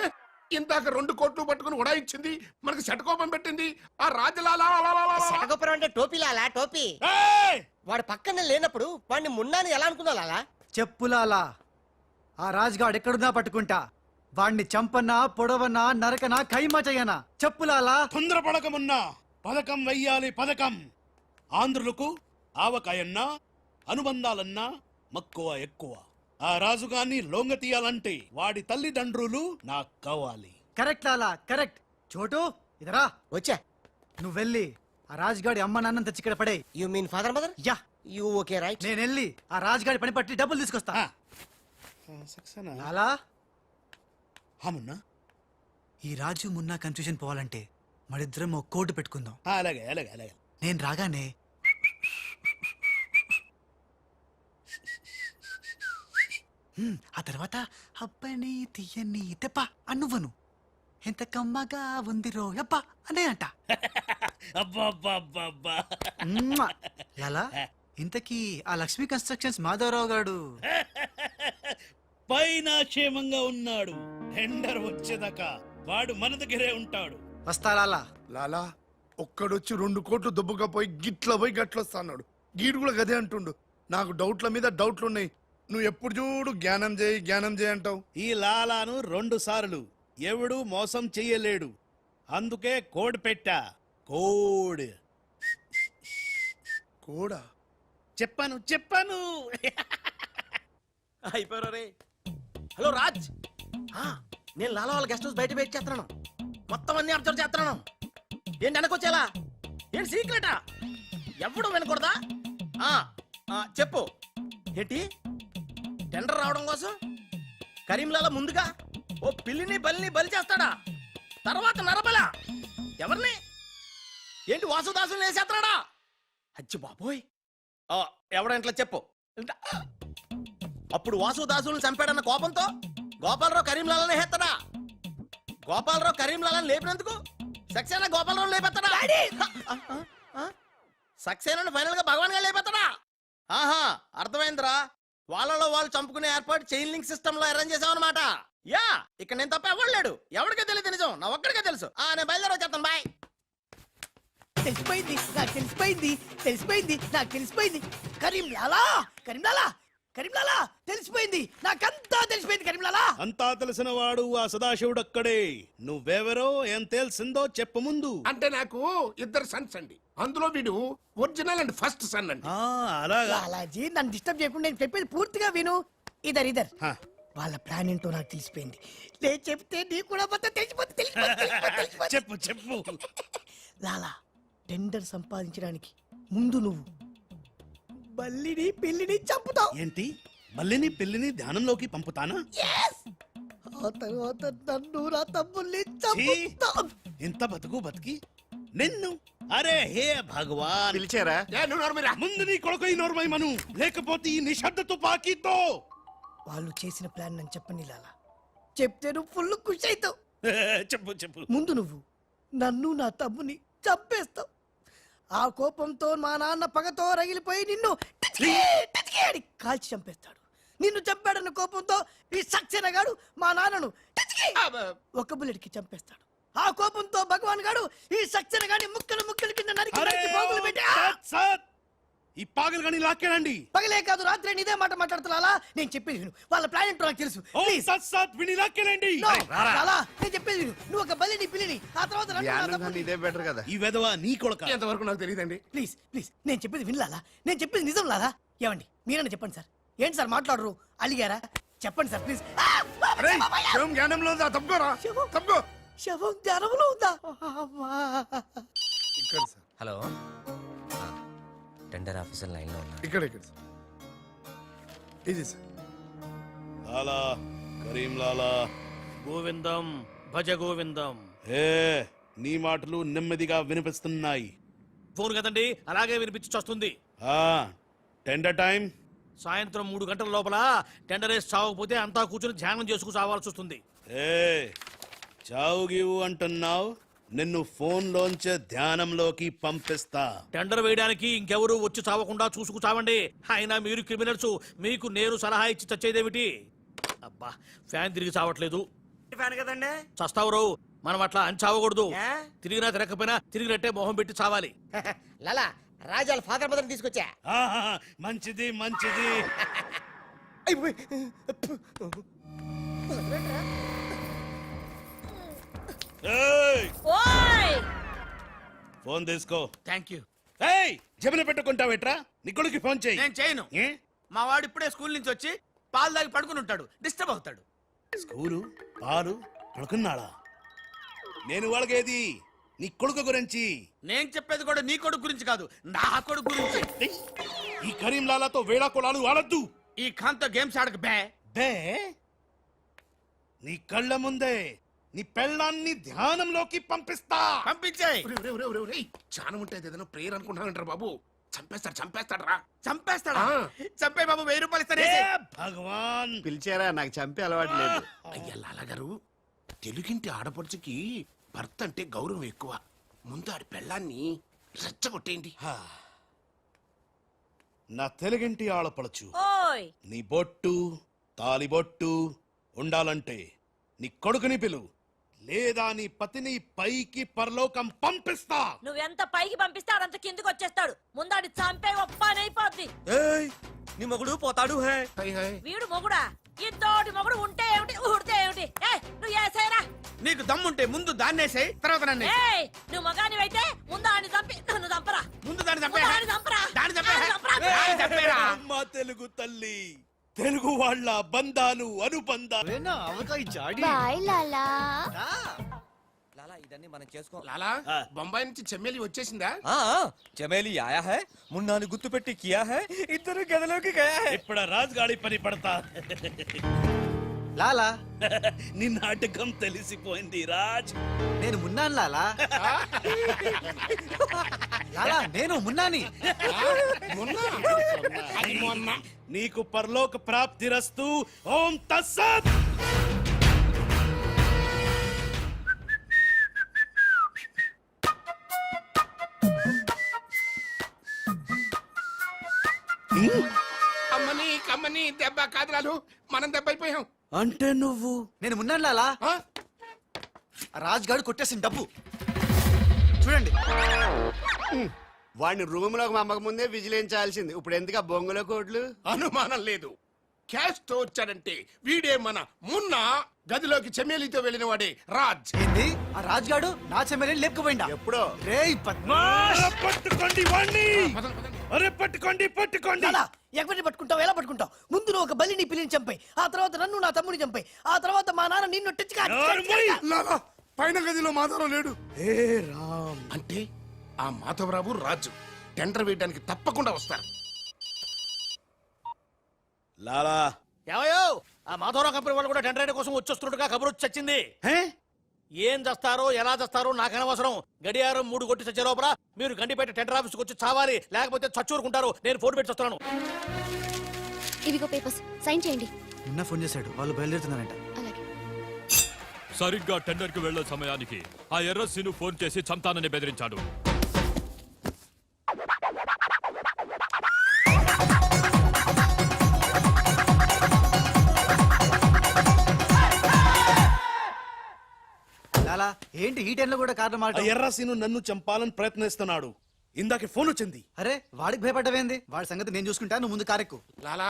ఇందాక 2 కోట్లు పట్టుకుని ఉడాయించింది, మనకి శటకోపం పెట్టింది ఆ రాజలాలా. శటగోపురం అంటే టోపీ లాలా, టోపీ. వాడు పక్కన లేనప్పుడు వాడిని మున్నాని ఎలా అనుకున్నా లాలా? చెప్పులాలా, ఆ రాజుగాడు ఎక్కడున్నా పట్టుకుంటా. వాణ్ణి చంపనా, పొడవనా, నరకనా, ఖైమా చెయ్యనా. చెప్పులాలా. తొందరపడకమున్నా, పథకం వెయ్యాలి పథకం. ఆంధ్రులకు ఆవకాయన్నా, అనుబంధాలన్నా మక్కువ ఎక్కువ. ఆ రాజుగాన్ని లొంగ తీయాలంటే వాడి తల్లిదండ్రులు నాకు కావాలి. కరెక్ట్ లాలా, కరెక్ట్. చోటు ఇదరా. వచ్చా. నువ్వు వెళ్ళి ఆ రాజుగాడి అమ్మ నాన్న తెచ్చి ఇక్కడ పడే. You mean father mother? Yeah. You okay right. నేను వెళ్ళి ఆ రాజుగాడి పని పట్టి డబ్బులు తీసుకొస్తా. లాలా, మున్నా, ఈ రాజు మున్నా కన్ఫ్యూజన్ పోవాలంటే మరిద్దరం ఒక కోటు పెట్టుకుందాం. అలాగే అలాగే అలాగే. నేను రాగానే ఆ తర్వాత అబ్బని తీయని తెప్ప అన్నువ్వను. ఎంత కమ్మగా ఉంది రోయప్ప అనే అంట. లాలా, ఇంతకీ ఆ లక్ష్మీ కన్స్ట్రక్షన్స్ మాధవరావు గారు పైన క్షేమంగా ఉన్నాడు. టెండర్ వచ్చేదాకా వాడు మన దగ్గరే ఉంటాడు. వస్తా లాలా. లాలా, ఒక్కడొచ్చి 2 కోట్లు దుబ్బకపోయి గిట్ల పోయి గట్లొస్తాడు. గీడు కూడా గదే అంటుండు. నాకు డౌట్ల మీద డౌట్లు ఉన్నాయి. నువ్వు ఎప్పుడు చూడు జ్ఞానం చేయి అంటావు. ఈ లాలాను 2 సార్లు ఎవడు మోసం చెయ్యలేడు. అందుకే కోడ్ పెట్టా. కోడ్. కోడా? చెప్పాను. అయిపోయారు రే. హలో రాజ్, నేను లాలా వాళ్ళ గెస్ట్ హౌస్ బయట వెయిట్ చేస్తున్నాను. మొత్తం అన్ని అబ్జర్వ్ చేస్తున్నాను. ఏంటి వెనకొచ్చేలా? ఏంటి సీక్రెటా? ఎవడు వినకూడదా? చెప్పు. ఏంటి టెండర్ రావడం కోసం కరీంలాలా ముందుగా ఓ పిల్లిని బలిని బలి చేస్తాడా? తర్వాత నరబల ఎవరిని? ఏంటి వాసుదాసుని వేసేస్తాడా? అచ్చి బాబోయ్. ఎవడంట్లా చెప్పు. అప్పుడు వాసు దాసులను చంపాడన్న కోపంతో గోపాలరావు కరీంలాలని హెత్తడా? గోపాలరావు కరీంలాలని లేపినందుకు సక్సేనా గోపాలరావు లేపెత్తడా? సక్సేనాను ఫైనల్ గా భగవాన్ గా లేపెత్తడా? ఆహా, అర్థమైందిరా. వాళ్ళలో వాళ్ళు చంపుకునే ఏర్పాటు చైన్ లింక్ సిస్టమ్ లో అరేంజ్ చేసామన్నమాట. యా, ఇక్కడ నేను తప్ప ఎవరు లేడు. ఎవరికే తెలియదు నిజం, నా ఒక్కడికే తెలుసు. నేను బయలుదేరి వచ్చేస్తాను. బాయ్. తెలిసిపోయింది నాకు, తెలిసిపోయింది తెలిసిపోయింది నాకు, తెలిసిపోయింది. కరీంలాలా కరీంలాలా కరీంలాలా తెలిసిపోయింది నాకంతా తెలిసిపోయింది. కరీంలాలా అంతా తెలిసిన వాడు ఆ సదాశివుడు అక్కడే. నువ్వెవరో ఏం తెలిసిందో చెప్పు ముందు. అంటే నాకు ఇద్దరు సన్స్ అండి. అందులో వీడు ఒరిజినల్ అండ్ ఫస్ట్ సన్ అండి. అలాగా లాలాజీ, నన్ను డిస్టర్బ్ చేయకుండా నేను చెప్పేది పూర్తిగా విను. ఇదర్ వాళ్ళ ప్లాన్ ఏంటో నాకు తెలిసిపోయింది. నేను చెప్తే నీకు కూడా మొత్తం తెలిసిపోతుంది. చెప్పు చెప్పు. లాలా, టెండర్ సంపాదించడానికి ముందు నువ్వు బల్లిని పిల్లిని చంపుతావు. ఏంటి, మళ్ళీని పిల్లిని ధ్యానంలోకి పంపుతానా? ఆ తర్వాత నన్ను నా తమ్ముల్ని చంపుతావు. ఇంత బతికి నిన్ను, అరే హే భగవాన్. పిలిచారా? ముందు నీ కొడుకు ఈ నోర్మై మను, లేకపోతే ఈ నిశ్శబ్ద తుపాకీతో. వాళ్ళు చేసిన ప్లాన్ నన్ను చెప్పని లాలా. చెప్తే నువ్వు ఫుల్ ఖుషి అవుతావు. చెప్పు చెప్పు. ముందు నువ్వు నన్ను నా తమ్ముని చంపేస్తావు. ఆ కోపంతో మా నాన్న పగతో రగిలిపోయి నిన్ను టిచ్కి టిచ్కి అని కాల్చి చంపేస్తాడు. నిన్ను చంపాడన్న కోపంతో ఈ సక్సేనా గాడు మా నాన్నను టిచ్కి ఒక బుల్లెట్ కి చంపేస్తాడు. ఆ కోపంతో భగవాన్ గాడు ఈ సక్సేనా గాని ముక్కలు ముక్కలు కింద నరికి పోగులు పెట్టి ఈ పాగలు గాని లాక్కేనండి. పగలే కాదు, రాత్రి ఇదే మాట మాట్లాడుతున్నా. నేను చెప్పేది విను. వాళ్ళ ప్లాన్ ఏంటో నాకు తెలుసు. నేను చెప్పేది విను. నువ్వు ఒక బలిని పిల్లిని, ఆ తర్వాత ఇదే బెటర్ కదా. ఈ వెధవ నీ కొడుక. ఎంతవరకు నాకు తెలియదండి. ప్లీజ్ ప్లీజ్, నేను చెప్పేది వినలాలా. నేను చెప్పేది నిజం లాలా. ఏమండి మీరన్నా చెప్పండి సార్. ఏంటి సార్ మాట్లాడరు? అలిగారా? చెప్పండి సార్ ప్లీజ్. జ్ఞానంలో ఉందా? తప్పుకోరా, తప్పుకో. శవం జ్ఞానంలో ఉందా? ఇక్కడ sir. Hello, tender officer line లో ఉన్నారు. ఇక్కడ ఇక్కడ సార్. ఇది సార్. లాలా, కరీం లాలా. గోవిందం భజ గోవిందం. ఏ నీ మాటలు నెమ్మదిగా వినిపిస్తున్నాయి. ఫోన్ కదండి, అలాగే వినిపించి వస్తుంది. టెండర్ టైం సాయంత్రం 3 గంటల లోపల టెండర్ వేసి చావకపోతే అంతా కూర్చొని ధ్యానం చేసుకు చావాల్సి వస్తుంది. చావు గీవు అంటున్నావు, నిన్ను ఫోన్ లోంచే ధ్యానంలోకి పంపిస్తా. టెండర్ వేయడానికి ఇంకెవరు వచ్చి చావకుండా చూసుకు చావండి. అయినా మీరు క్రిమినల్స్, మీకు నేను సలహా ఇచ్చి చచ్చేదేమిటి? అబ్బా, ఫ్యాన్ తిరిగి చావట్లేదు. ఫ్యాన్ కదండి, చస్తావు. మనం అట్లా అని చావకూడదు. తిరిగినా తిరగకపోయినా తిరిగినట్టే మొహం పెట్టి చావాలి. లాలా, రాజాల ఫాదర్ మదర్ తీసుకొచ్చా. మంచిది మంచిది. ఫోన్ తీసుకో. Thank you. జమిన పెట్టుకుంటావేట్రా? నీ కొడుకు ఫోన్ చేయి. నేను చేయను. మా వాడు ఇప్పుడే స్కూల్ నుంచి వచ్చి పాలు తాగి పడుకుని ఉంటాడు, డిస్టర్బ్ అవుతాడు. స్కూలు పాలు పడుకున్నాడా? నేను వాళ్ళకేది నీ కొడుకు గురించి. నేను చెప్పేది కూడా నీ కొడుకు గురించి కాదు, నా కొడుకు గురించి. ఈ కరీం లాలాతో వేళా కొలాలు ఆడద్దు. ఈ ఖాన్తో గేమ్స్ ఆడక బే. నీ కళ్ళ ముందే నీ పెళ్ళాన్ని ధ్యానంలోకి పంపిస్తా. పంపించేయ్. ధ్యానం ఉంటే ఏదైనా ప్రేయర్ అనుకుంటానంటారు బాబు. చంపేస్తాడు రా. చంపేస్తాడా? చంపే బాబు, 1000 రూపాయలు ఇస్తానే. భగవాన్ పిలిచారా? నాకు చంపే అలవాటు లేదు. అయ్యా లాలగారు, తెలుగింటి ఆడపడుచుకి భర్త అంటే గౌరవం ఎక్కువ. ముందు ఆడి పెళ్ళాన్ని రెచ్చగొట్టేయండి. నా తెలుగింటి ఆడపడచ్చు ఓయ్, నీ బొట్టు తాలిబొట్టు ఉండాలంటే నీ కొడుకుని పిలు, లేదా నీ పతిని పైకి పరలోకం పంపిస్తా. నువ్వెంత పైకి పంపిస్తే ఆడంత కిందకి వచ్చేస్తాడు. ముందాడి చంపే ఒప్పనైపోద్ది. నీ మొగుడు పోతాడు. వీడు మొగుడా? ఇంతోటి మొగుడు ఉంటే ఏమిటి, ఊడితే ఏమిటి? నువ్వు ఏసేరా. నీకు దమ్ముంటే ముందు దాన్నేసే, తర్వాత నన్ను. నువ్వు మగానివైతే ముందు ఆడిని చంపి నన్ను చంపరా. ముందు దాన్ని చంపే. అమ్మా తెలుగు తల్లి, తెలుగు వాళ్ళ బంధాలు అనుబంధాలు. బాయ్ లాలా. లాలా, ఇదన్నీ మనం చేసుకో. లాలా, బొంబాయి నుంచి చెమ్మేలి వచ్చేసిందా? చమేలి ఆయా హై, మున్నాని గుర్తు పెట్టి కియా హై, ఇద్దరు గదిలోకి గయా హై. ఇప్పుడు రాజుగాడి పని పడతా. లాలా, నీ నాటకం తెలిసిపోయింది రాజ్. నేను మున్నాను లాలా. నేను మున్నాని. నీకు పరలోక ప్రాప్తిరస్తు. ఓం తస్సత్. అమ్మని కమ్మని దెబ్బ కాదురాలు, మనం దెబ్బ అయిపోయాం. అంటే నువ్వు నేను మున్నాను లాలా. రాజ్ గారు కొట్టేసిన డబ్బు చూడండి. వాడిని రూమ్ లోకి మమ్మక ముందే విజిలించాల్సింది. ఇప్పుడు ఎందుకు బొంగుల కోట్లు? అనుమానం లేదు. క్యాష్ తో వచ్చాడంటే వీడే మన మున్న. గదిలోకి చెమేలితో వెళ్ళిన వాడే రాజ్. ఏంది ఆ రాజ్ గాడు నా చెమ్మెల్ని లేపుకుపోయిందా? ఎప్పుడో. రేయ్ పద్మాష్, పట్టుకోండి వాణ్ణి. అరే పట్టుకోండి పట్టుకోండి. ఎవరిని పట్టుకుంటావు, ఎలా పట్టుకుంటావు? ముందు నువ్వు ఒక బలిని పిల్లిని చంపాయి, ఆ తర్వాత నన్ను నా తమ్ముని చంపాయి, ఆ తర్వాత మా నాన్న నిన్ను లాలా, పైన గదిలో మాధవరావు లేడు. ఏ రామ్ అంటే ఆ మాధవరావు రాజు టెండర్ వేయడానికి తప్పకుండా వస్తారు. లాలా ఏమయ్యో, ఆ మాధవరావు కంపెనీ వాళ్ళు కూడా టెండర్ కోసం వచ్చేస్తున్నట్టుగా కబురు వచ్చి చచ్చింది. ఏం చేస్తారో ఎలా చేస్తారో నాకు అనవసరం. గడియారం 3 కొట్టి చచ్చే లోపల మీరు గండిపేట టెండర్ ఆఫీస్కి వచ్చి చావాలి, లేకపోతే చచ్చూరుకుంటారు. నేను ఫోన్ పెట్టి వస్తున్నాను. ఇవిగో పేపర్స్, సైన్ చేయండి. నిన్న ఫోన్ చేశాడు, వాళ్ళు బయలుదేరుతున్నారంట. సరిగ్గా టెండర్ కి వెళ్లే సమయానికి ఆ ఎర్రస్సీను ఫోన్ చేసి చంతానని బెదిరించాడు. లాలా ఏంటి ఈ టైంలో కూడా కారణం మాట? ఎర్రసీను నన్ను చంపాలని ప్రయత్నిస్తున్నాడు. ఇందాక ఫోన్ వచ్చింది. అరే వాడికి భయపడ్డవేంది? వాడి సంగతి నేను చూసుకుంటా, నువ్వు ముందు కారెక్కు. లాలా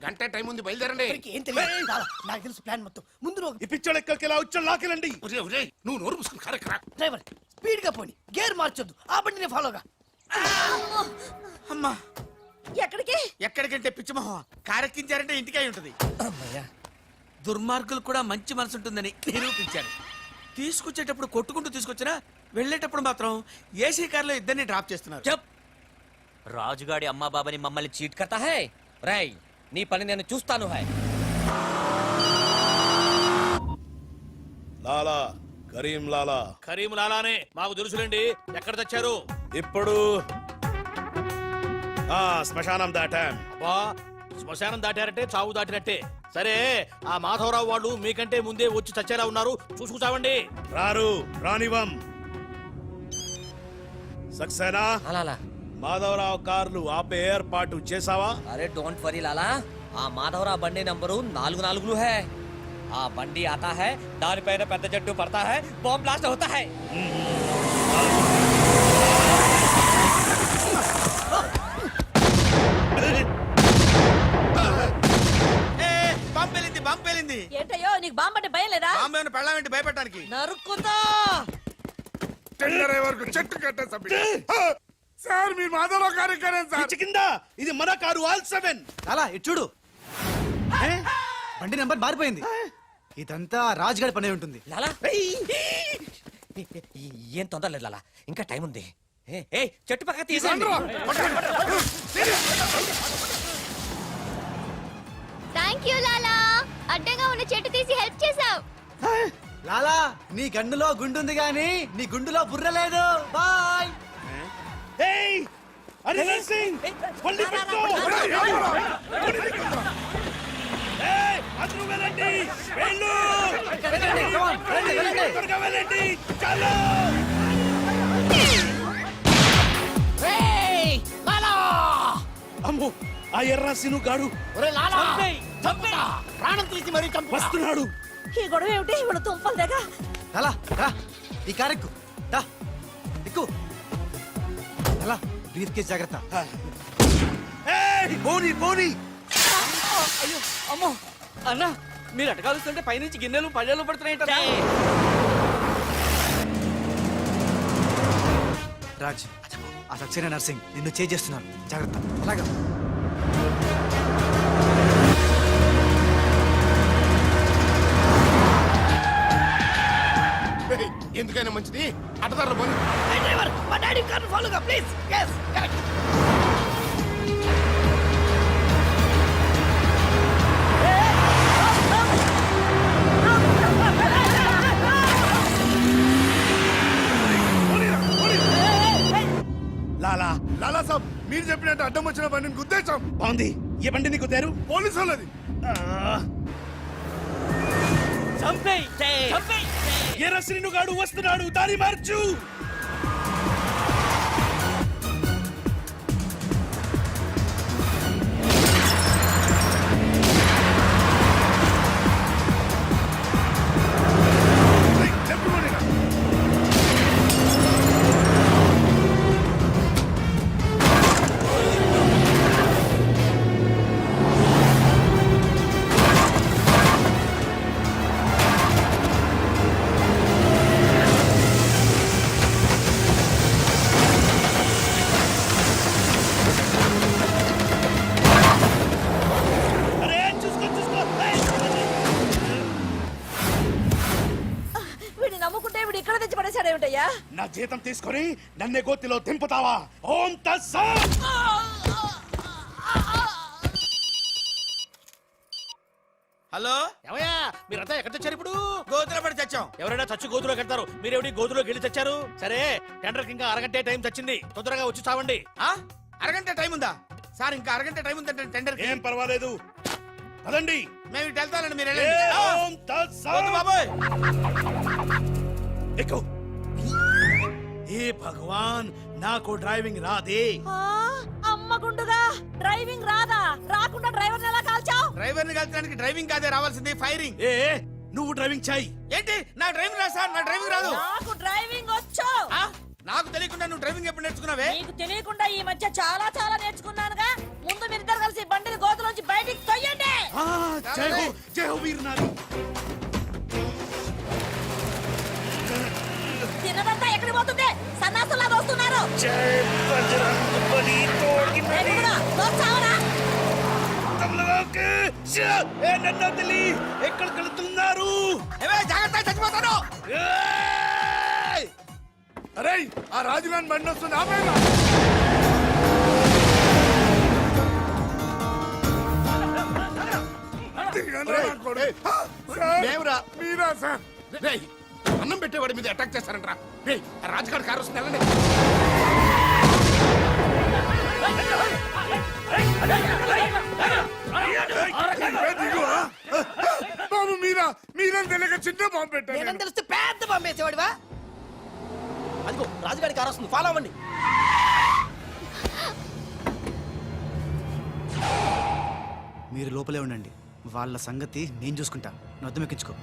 గంట టైం ఉంది, బయలుదేరండి. ఏం తెలియదు లాలా, నాకు తెలుసు ప్లాన్ మొత్తం. ముందు నువ్వు ఈ పిచ్చోడు ఎక్కడికి ఎలా వచ్చాడు లాకెళ్ళండి. నువ్వు నోరు పుసుకుని కరెక్ట్. డ్రైవర్ స్పీడ్ గా పోని, గేర్ మార్చొద్దు, ఆ బండి నేను ఫాలోగా. అమ్మా ఎక్కడికి? ఎక్కడికంటే పిచ్చిమోహం కారెక్కించారంటే ఇంటికి అయి ఉంటది. దుర్మార్గులు కూడా మంచి మనసు ఉంటుందని నిరూపించారు. తీసుకొచ్చేటప్పుడు కొట్టుకుంటూ తీసుకొచ్చినా వెళ్ళేటప్పుడు మాత్రం ఏసీ కార్లో ఇద్దరిని డ్రాప్ చేస్తున్నారు. రాజుగాడి అమ్మా బాబాని మమ్మల్ని చీట్ కర్తా హై. రై నీ పని నేను చూస్తాను హై. లాలా కరీం లాలా. కరీం లాలానే మాకు తెలుసులేండి. ఎక్కడ తెచ్చారు? ఇప్పుడు శ్మశానం దాటాం. అబ్బా, శ్మశానం దాటారంటే చావు దాటినట్టే. సరే, ఆ మాధవరావు వాళ్ళు మీకంటే ముందే వచ్చి చచ్చేలా ఉన్నారు, చూసుకుచావండి. రారు, రానివం. సక్సేనా మాధవరావు కార్లు ఆపే ఏర్పాటు చేసావా? అరే డోంట్ వరీ లాలా, ఆ మాధవరావు బండి నంబరు 44 హై. ఆ బండి ఆతా హై, దానిపైన పెద్ద జట్టు పడతా హై, బాంబ్ బ్లాస్ట్ అవుతా హై. పంపేలింది. ఏంటయ్యో నీకు బాంబు అంటే భయం లేదా? బాంబు ఏమైనా పెళ్ళామేంటి భయపెట్టడానికి? నరుక్కుతా. వరకు చెట్టు కట్టేసా సార్. మీ మాధవరావు కార్యక్రమం సార్. కింద ఇది మన కారు ఆల్ 7. లాలా ఇటు చూడు, బండి నెంబర్ మారిపోయింది. ఇదంతా రాజ్ గారి పనే ఉంటుంది. లాలా ఏం తొందర లేదు లాలా, ఇంకా టైం ఉంది. చెట్టు పక్క తీసేయండి. థ్యాంక్ యూ లాలా, అడ్డంగా ఉన్న చెట్టు తీసి హెల్ప్ చేసావు. లాలా నీ గన్నులో గుండుంది గాని నీ గుండులో బుర్ర లేదు. బాయ్. అమ్మో, ఆ ఎర్రసీను గాడు ప్రాణం తీసి మరీ వస్తున్నాడు. ఈ గొడవ ఏమిటి? ఇవాళ తుంపలు దగ్గర. లాలా రా, ఈ కారెక్కు దా, ఎక్కు. లాలా బ్రీఫ్ కేస్ జాగ్రత్త. పోనీ పోనీ. అయ్యో అమ్మో అన్న, మీరు అటకాలుస్తుంటే పైనుంచి గిన్నెలు పళ్ళెలు పడుతున్నాయి. రాజ్, ఆ సక్సేనా నర్సింగ్ నిన్ను చేస్తున్నాను, జాగ్రత్త. అలాగా ఎందుకైనా మంచిది అటదారులు పోనీ. డ్రైవర్ మా డాడీ కార్ని ఫాలోగా please. yes correct. Lala Lala Lala సాబ్ మీరు చెప్పినట్టు అడ్డం వచ్చిన బండిని గుద్దేశాం. బాగుంది. ఏ బండిని కుదారు? పోలీసు వాళ్ళది. ఎర్ర శ్రీనుగాడు వస్తున్నాడు, దారి మార్చు. వీడిని నమ్ముకుంటే వీడు ఇక్కడ తెచ్చి పడేశాడేమిటయ్యా? నా జీతం తీసుకొని నన్నే గోతిలో దింపుతావా? ఓం తస్సా. హలో ఏమయ్యా, మీరంతా ఎక్కడ తెచ్చారు ఇప్పుడు? గోతులో పడి తెచ్చాం. ఎవరైనా చచ్చి గోతులో కడతారు, మీరేమిటి గోతులోకి వెళ్ళి తెచ్చారు? సరే, టెండర్ కి ఇంకా అరగంటే టైం తెచ్చింది, తొందరగా వచ్చి చావండి. అరగంట టైం ఉందా సార్? ఇంకా అరగంట టైం ఉందంటే టెండర్ ఏం పర్వాలేదు, పదండి. మేము ఇటు వెళ్తానండి, మీరు ఓం తస్సా. బాబాయ్ ఎక్కు. ఏ భగవాన్, నాకు డ్రైవింగ్ రాదే. అమ్మ గుండుగా డ్రైవింగ్ రాదా? రాకుండా డ్రైవర్ ఎలా కాల్చావు? డ్రైవర్ ని కలిసడానికి డ్రైవింగ్ కాదే రావాల్సింది, ఫైరింగ్. ఏ నువ్వు డ్రైవింగ్ చేయి. ఏంటి నా డ్రైవింగ్ రాదు సార్? నా డ్రైవింగ్ రాదు. నాకు డ్రైవింగ్ వచ్చు. నాకు తెలియకుండా నువ్వు డ్రైవింగ్ ఎప్పుడు నేర్చుకున్నావే? నీకు తెలియకుండా ఈ మధ్య చాలా చాలా నేర్చుకున్నానుగా. ముందు మీరిద్దరు కలిసి బండిని గోతులోంచి బయటికి తొయ్యండి. జై హో, జై హో వీర్ నారి. తినదంతా ఎక్కడికి పోతుంది? సన్నాసులా వస్తున్నారు. ఎక్కడికి వెళ్తున్నారు? జాగ్రత్త, చచ్చిపోతాను. అరే ఆ రాజుగాని బండి వస్తుంది, ఆపేనా? మీరా సార్? అన్నం పెట్టేవాడి మీద అటాక్ చేస్తారంట్రా. రాజుగారి కారు వస్తుంది, వెళ్ళండి. బాబు మీరా? మీరని తెలియక చిన్న బాంబు పెట్టాను. నేనని తెలిస్తే పెద్ద బాంబు వేసేవాడివా? అదిగో రాజుగారి కారు వస్తుంది, ఫాలో అవ్వండి. మీరు లోపలే ఉండండి, వాళ్ళ సంగతి నేను చూసుకుంటా. నొద్దం ఎక్కించుకో.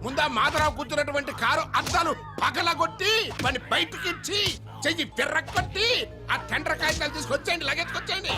ముందా మాధరావు కూర్చున్నటువంటి కారు అద్దాలు పగలగొట్టి వాడిని బయటికి ఇచ్చి చెయ్యి పిర్రకొట్టి ఆ టెండర్ కాగితాలు తీసుకొచ్చేయండి, లగేజ్కొచ్చేయండి.